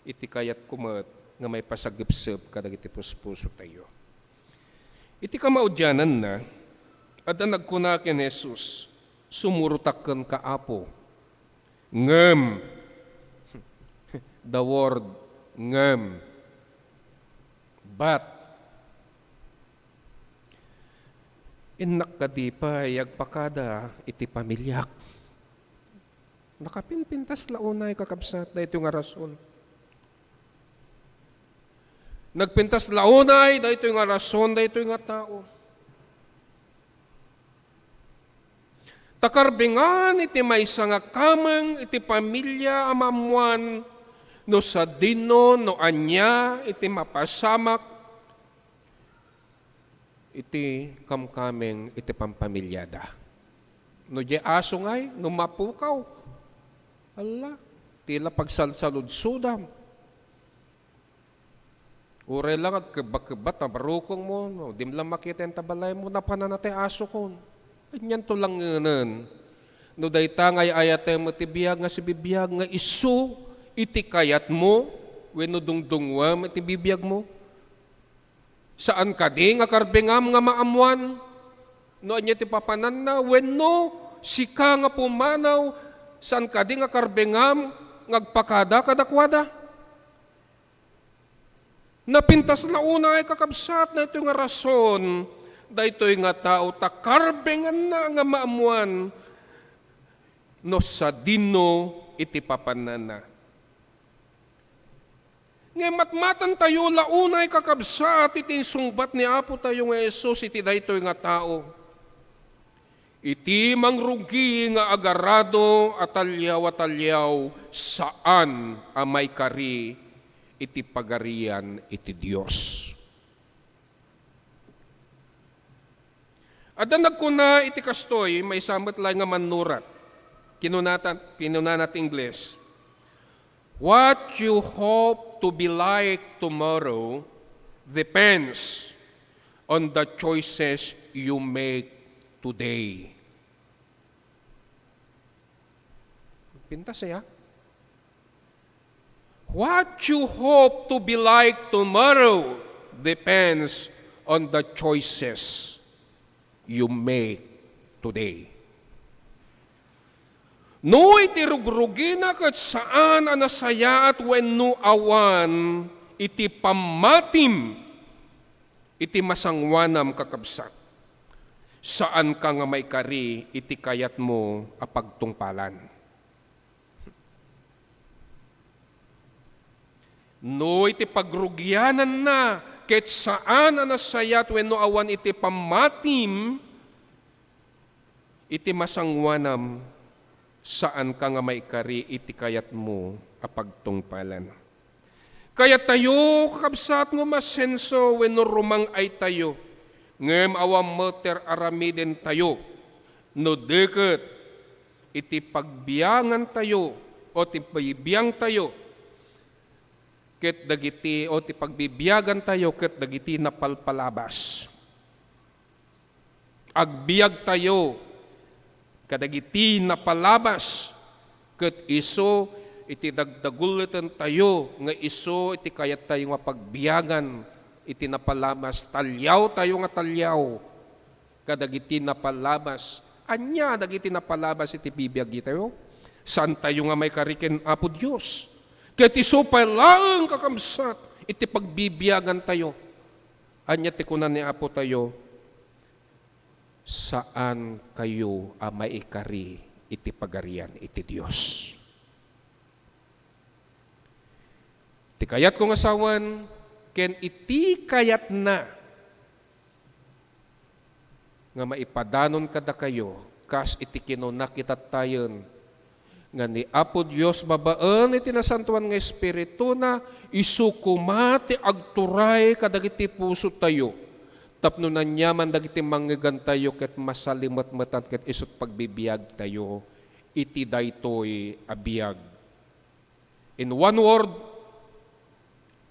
iti kayat kumet nga may pasagipsep kadagiti puspuso tayo. Iti kamaudyanan na adda nagkuna ken Jesus sumurutakken ka Apo. Ngem the word ngem. But inak kadipay agpakada iti pamilyak. Nakapinpintas launay kakabsat dahito nga rason. Nagpintas launay dahito nga rason dahito nga tao. Takarbingan iti maysa nga kameng iti pamilya amamuan no sa dino no anya iti mapasamak iti kamkameng iti pampamilyada. No di aso ngay, no mapukaw. Allah, tila pagsalsaludsudam. Ure lang at kebat-kebat na barukong mo, no, dim lang makita yung tabalay mo, napananate aso kon. Ganyan to lang nganan. No dayta ngay ayate mo ti biyag nga si bibiyag nga isu iti kayat mo, wenno dungdungwam iti bibiyag mo. Saan ka di nga karbengam nga maamuan? No anya ti papanan na, wenno sika nga pumanaw, saan ka di nga karbengam ngagpakada kadakwada? Napintas na una ay kakabsat na ito nga rason, daytoy nga tao takarbengan na nga maamuan, no sa dino iti papanana. Ngayon matmatan tayo launay kakabsat iti sungbat ni Apo tayo nga Jesus iti daytoy nga tao. Iti mangrugi nga agarado atalyaw saan amay kari iti pagarian iti Dios. Adda nagkuna iti kastoy may samot lang nga manurat. Kinunanat Ingles. What you hope to be like tomorrow depends on the choices you make today. Pintas ya. What you hope to be like tomorrow depends on the choices you make today. No iti rugrugi na kat saan anasaya at wenno awan iti pamatim iti masangwanam kakabsat. Saan ka nga may kari iti kayat mo apagtungpalan. No iti pagrugyanan na ket saan anasaya at wenno awan iti pamatim iti masangwanam saan ka nga maikari iti kayat mo apagtungpalan. Kaya tayo, kakabsat nga masenso, wenno rumang ay tayo, ngem awam meter aramiden tayo, no deket, iti pagbiyangan tayo, o ti pagbibiyang tayo, ket dagiti, o ti pagbibiyagan tayo, ket dagiti napalpalabas. Agbiag tayo, kadagiti na palabas, ket iso iti dagdagulitan tayo, nga iso iti kayat tayo nga pagbiyagan, iti napalamas, talyaw tayo nga talyaw, kadagiti napalamas, anya dagiti napalamas iti bibiyag tayo, saan tayo nga may kariken Apo Diyos, ket isupay laeng kakamsat, iti pagbibiyagan tayo, anya ti kunan ni Apo tayo, saan kayo maikari iti pagarian iti Diyos. Ti kayat kong asawan, ken iti kayat na nga maipadanon kada kayo, kas iti kinunakitat tayon, nga ni Apo Diyos babaan iti nasantuan nga Espiritu na isukumati agturay kadagiti puso tayo, tapno na nyaman dagiti manggigan tayo ket masalimat-matan ket isut pagbibiyag tayo, iti daytoy abiyag. In one word,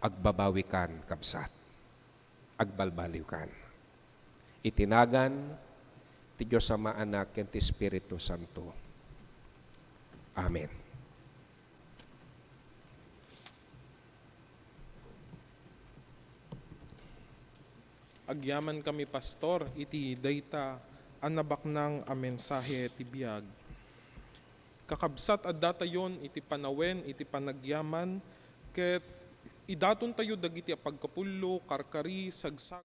agbabawi kan kabsat, agbalbaliw kan. Itinagan ti Diyos Ama, Anak, ken ti Espiritu Santo. Amen. Agyaman kami pastor, iti dayta anabak ng a mensahe ti biag. Kakabsat at datayon iti panawen, iti panagyaman, ket idaton tayo dagiti pagkapullo, karkari, sagsak.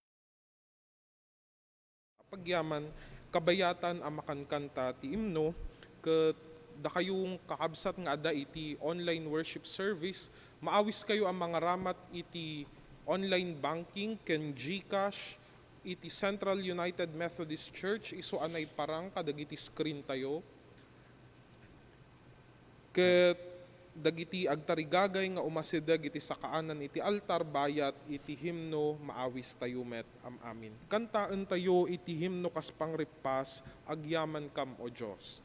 Pagyaman, kabayatan ang makankanta ti imno, ket da kayong kakabsat nga ada iti online worship service, maawis kayo ang mga ramat iti online banking, ken GCash, iti Central United Methodist Church, iso anay parang kadagiti screen tayo. Ket dagiti agtarigagay nga umasideg iti sakaanan iti altar, bayat iti himno, maawis tayo met amin. Kantaan tayo iti himno kas pangripas, agyaman kam o Diyos.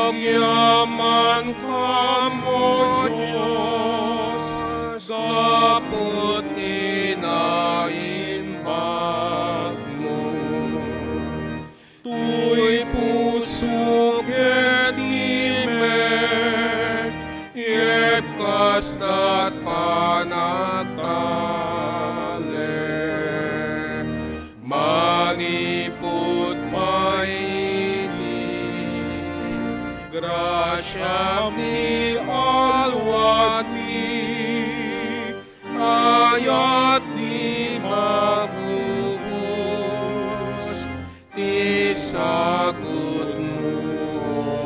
Agyaman kamo Diyos, sapot tinaimbag mo. Tuy puso ket limek, yet kastat panagtale. Maniput grasya ni alwat mi, ayat di mabuhos, ti sagot mo,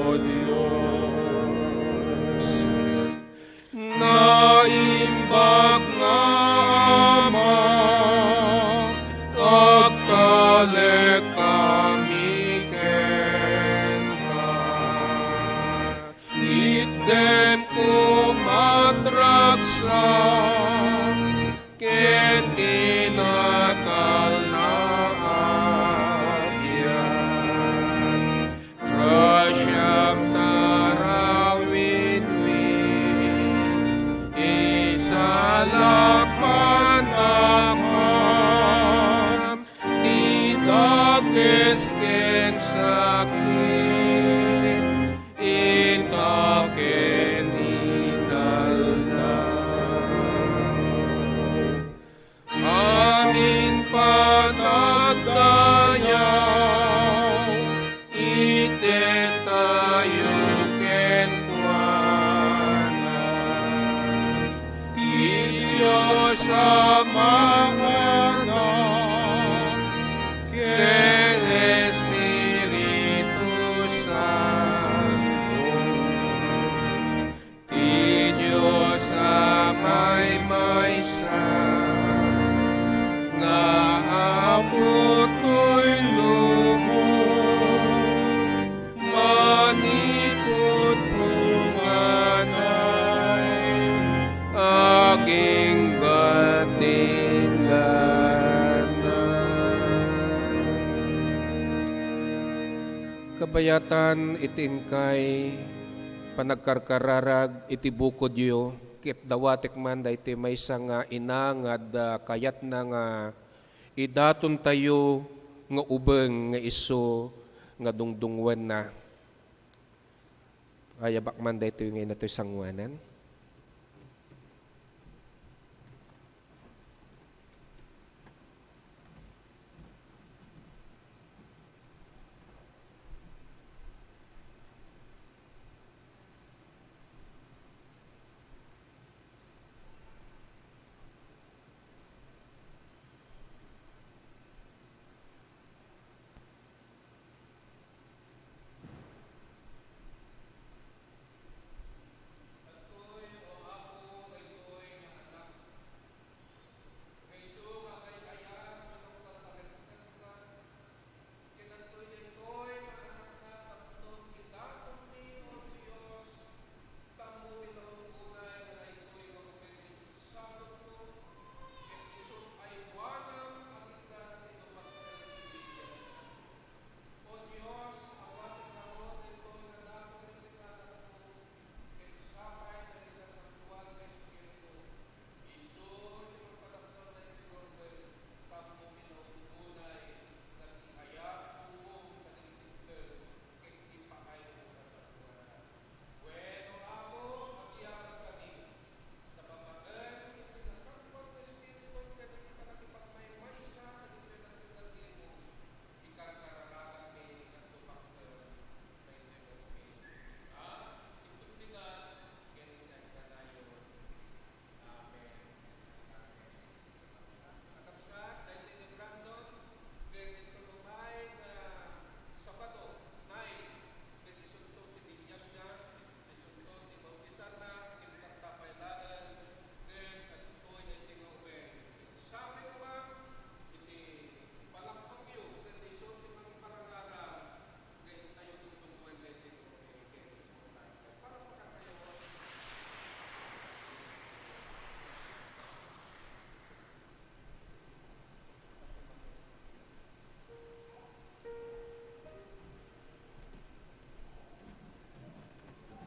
O Diyos. Naimbag nga Ama, agtalek kami kenta. Dem ko madraksa, ken tinatal na abyan. Rasyam tarawid-wid, isalapan akam, tidakes ken sakit, itaken idaldaw. Amin panagdayaw, iten tayo ken kuana. Ti Diyos Ama, ken Espiritu kabayatan itin kay panagkarkararag iti bukod yo, kit dawatek man da iti may nga ina nga kayat na nga idaton tayo nga ubeng nga iso nga dungdungwan na. Ayabak man da ito yung ngayon na ito'y sangwanan.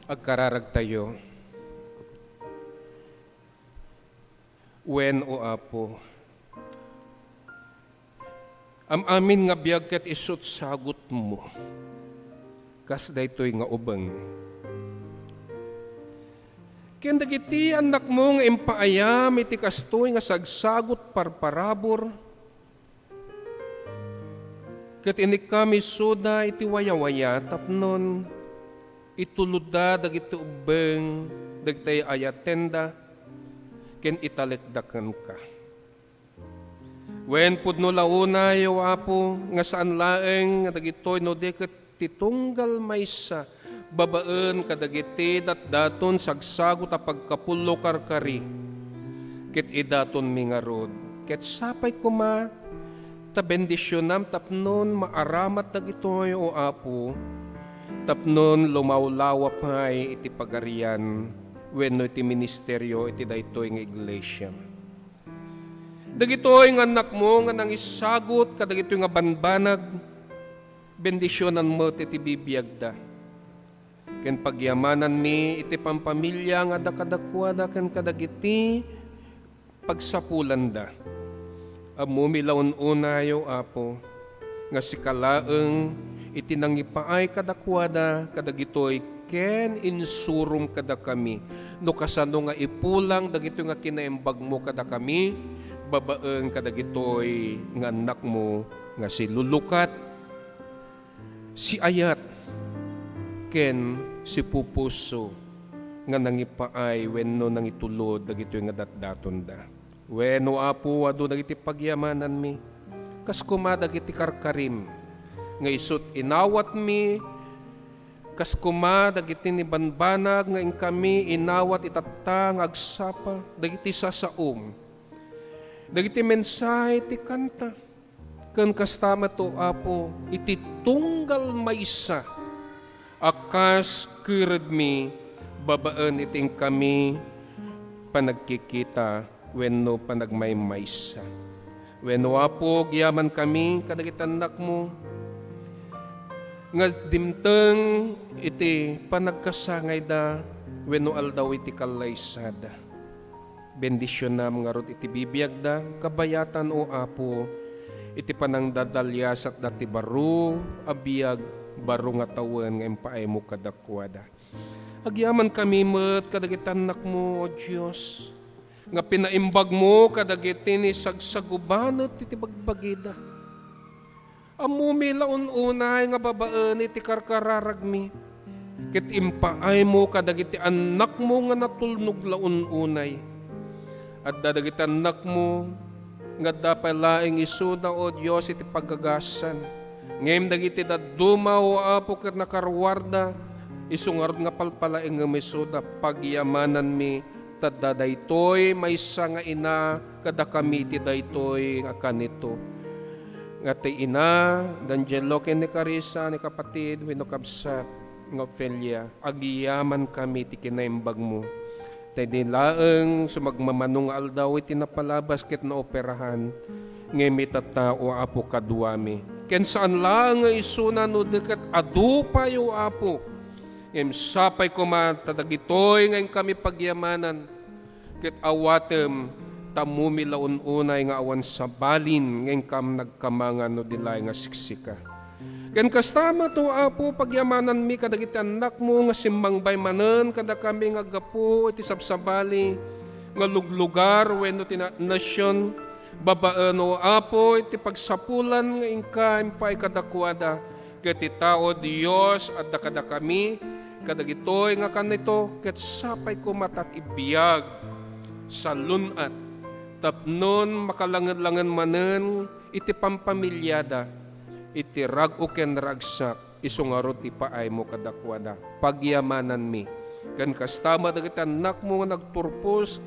Agkararag tayo. Wen o Apo, amin nga biyag ket isut sagot mo, kas daytoy nga ubeng. Ken dagiti anak mo nga impaayam iti kastoy nga sagsagot parparabor, ket inik kami soda iti wayawaya tapnon ituluda dagiti ubeng dagiti ayatenda ken italekdaken ka. Wen pudno launa yo Apo nga saan laeng nga dagitoy no deket titunggal maysa babaen kadagiti datdaton sagsagot a pagkapulo karkari ket idaton mingarod ket sapay kuma ta bendisyonam tapnon maaramat dagitoy o Apo tapnon lumawlawa pay iti pagarian wenno iti ministeryo iti daytoy nga iglesia. Dagitoy nga anak mo nga nangisagot kadagitoy nga banbanag bendisyonan mo iti bibiyagda. Ken pagyamanan mi iti pampamilya nga dakadakwada ken kadagiti pagsapulanda. Ammo milawon unayo Apo nga sikalaeng iti nangipaay kadakwada kadagitoy ken insurum kada kami no kasano nga ipulang dagito nga kinaimbag mo kada kami babaeng kadagitoy nga anak mo nga si Lulukat, si Ayat ken si Pupuso nga nangipaay wenno nangitulod dagitoy nga datdaton da. Wenno Apo adu dagiti pagyamanan mi kas kuma dagiti karkarim nga isut inawat mi, kas kuma dagiti ni banbanag nga kami inawat itatang agsapa, dagiti sasaom, dagiti mensahe ti kanta, ken kastama to Apo, iti tunggal maysa, akas kired mi, babaan iting kami, panagkikita, wenno panagmaymaysa. Wenno Apo, giyaman kami, kadagiti anak mo, nga dimteng iti panagkasangay da wenno aldaw iti kalaysad. Bendisyon nam nga rod iti bibiyag da, kabayatan o Apo, iti panangdadalyas at dati baro, abiyag, baro nga tawen nga impaay mo kadakwada. Agyaman kami met kadagitanak mo, O Diyos, nga pinaimbag mo kadagiti ni sagsagubanat iti bagbagida. Amumi laun unay nga babaan iti karkararagmi, kit impaay mo kadagiti anak mo nga natulnog laun unay. At dadagiti anak mo nga dapay laing isuda, O Diyos, iti paggagasan. Ngayon dagiti daduma o Apo kat nakarwarda, isungarod nga palpalaing nga misuda, pagyamanan mi, tadda daytoy, may nga ina, kada kami ti daytoy nga kanito. Nga ti ina, D'Angelo ken ni Carissa, ni kapatid, wino kabsat, nga Ophelia, agiyaman kami ti kinaimbag mo. Tay di laeng sumagmamanong aldaw iti napalabas ket na operahan ngem itatao Apo kaduami. Ken saan lang nga isuna no dekat adu pa yo Apo. Ngem sapay ko man tadagitoy ngayon kami pagyamanan ket awatem tamumi laun unay nga awan sa balin ngayon kam nagkamangan no dilay nga siksika. Ken kastama to Apo pagyamanan mi kadagiti anak mo nga simmangbay manen kada kami nga gapu iti sabsabali nga luglugar wenno ti nasyon babaan o Apo iti pagsapulan nga ingka impay kadakwada ket ti tao Dios at kada kami kadagitoy nga kanito ket sapay ko matat ibiyag sa lunat tapnon makalangan-langan manen iti pampamilyada iti rag-o ken ragsak, isungarot ipaay mo kadakwada. Pagyamanan mi. Kan kastama dagiti anak mo nga nagturpos,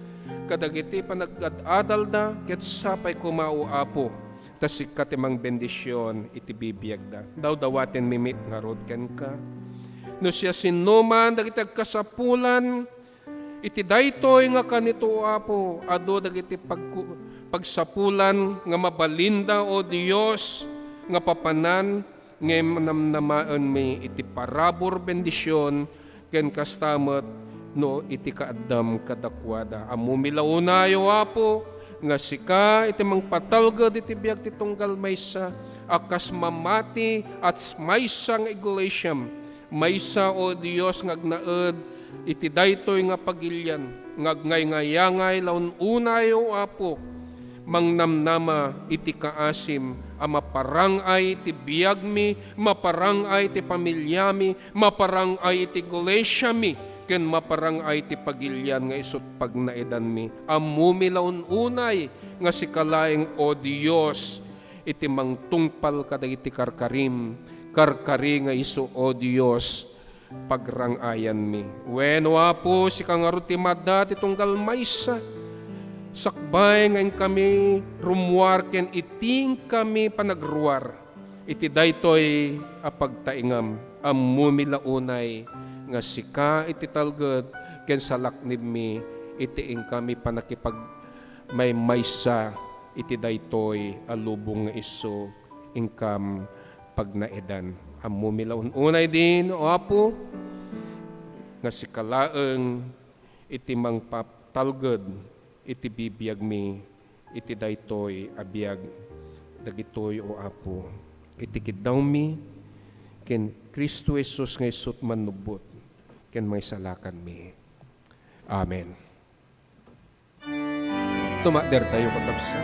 kadagiti panag-adal da, ket sapay kumao Apo. Tasik katimang bendisyon, iti bibiyag da. Daw-dawaten mimit nga rod ken ka. No siya sinuman, dagiti kasapulan, iti daytoy nga kanito Apo, ado dagiti pagsapulan nga mabalinda o Dios, nga papanan ngem namnamaan mi iti parabor bendisyon ken kastamet no iti kaaddam kadakwada. Amumi launayo Apo nga sika iti mangpatalged iti biag ti tunggal maysa akas mamati at maysa nga iglesyam maysa o Dios nga agnaed iti daytoy nga pagilyan nga ngay laun unayo Apo mangnamnama iti kaasim a maparangay ti biyagmi, maparangay ti pamilyami, maparangay ti iglesyami, ken maparangay ti pagilyan nga isut pagnaidan mi. Amumi laun unay nga sikalaeng o Dios iti mangtungpal kadagiti karkarim, karkari nga isu o Dios pagrangayan mi. Wenno Apo si kangaruti madda ti tunggal maysa sakbay ngayon kami rumwar ken iting kami panagruar iti daytoy apagtaingam amumi launay nga sika iti talged ken salaknib mi iti ing kami panakipag may maysa iti daytoy alubong nga isu ingkam pagnaedan amumi launay din o Apo nga sikalaeng iti mangpatalged iti bibiyag mi, iti daytoy abiyag, dagitoy o Apo. Iti kidaw mi, ken Kristo Jesus nga isut manubot, ken may salakan mi. Amen. Tumakder tayo katabsa.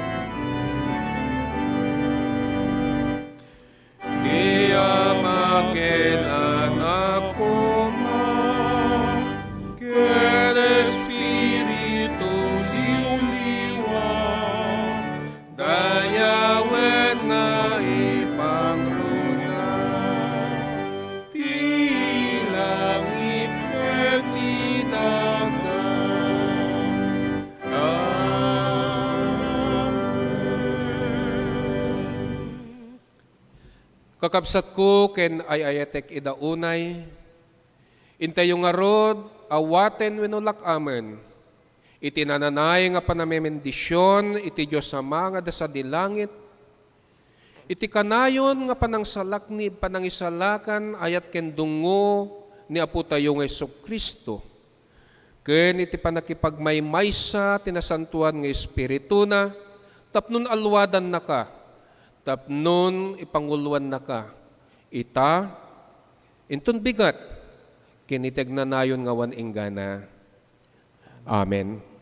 Dia makin anak ko ma, ken Espiritu dayawet nga ipangruna ti langit ket ti dagat. Kakabsat ko ken ayayatek idaunay intayo nga rod awaten wenno lakamen iti nananay nga panamemendisyon, iti Diyos Ama nga dasa di langit, iti kanayon nga panangsalak ni panangisalakan ayat ken dungo ni Apo tayo nga Jesu-Kristo. Ken iti panakipagmaymaysa tinasantuan nga Espiritu na, tapnon alwadan na ka, tapnon ipanguluan na ka. Ita, inton bigat, kinitig na nayon nga wan inggana. Amen.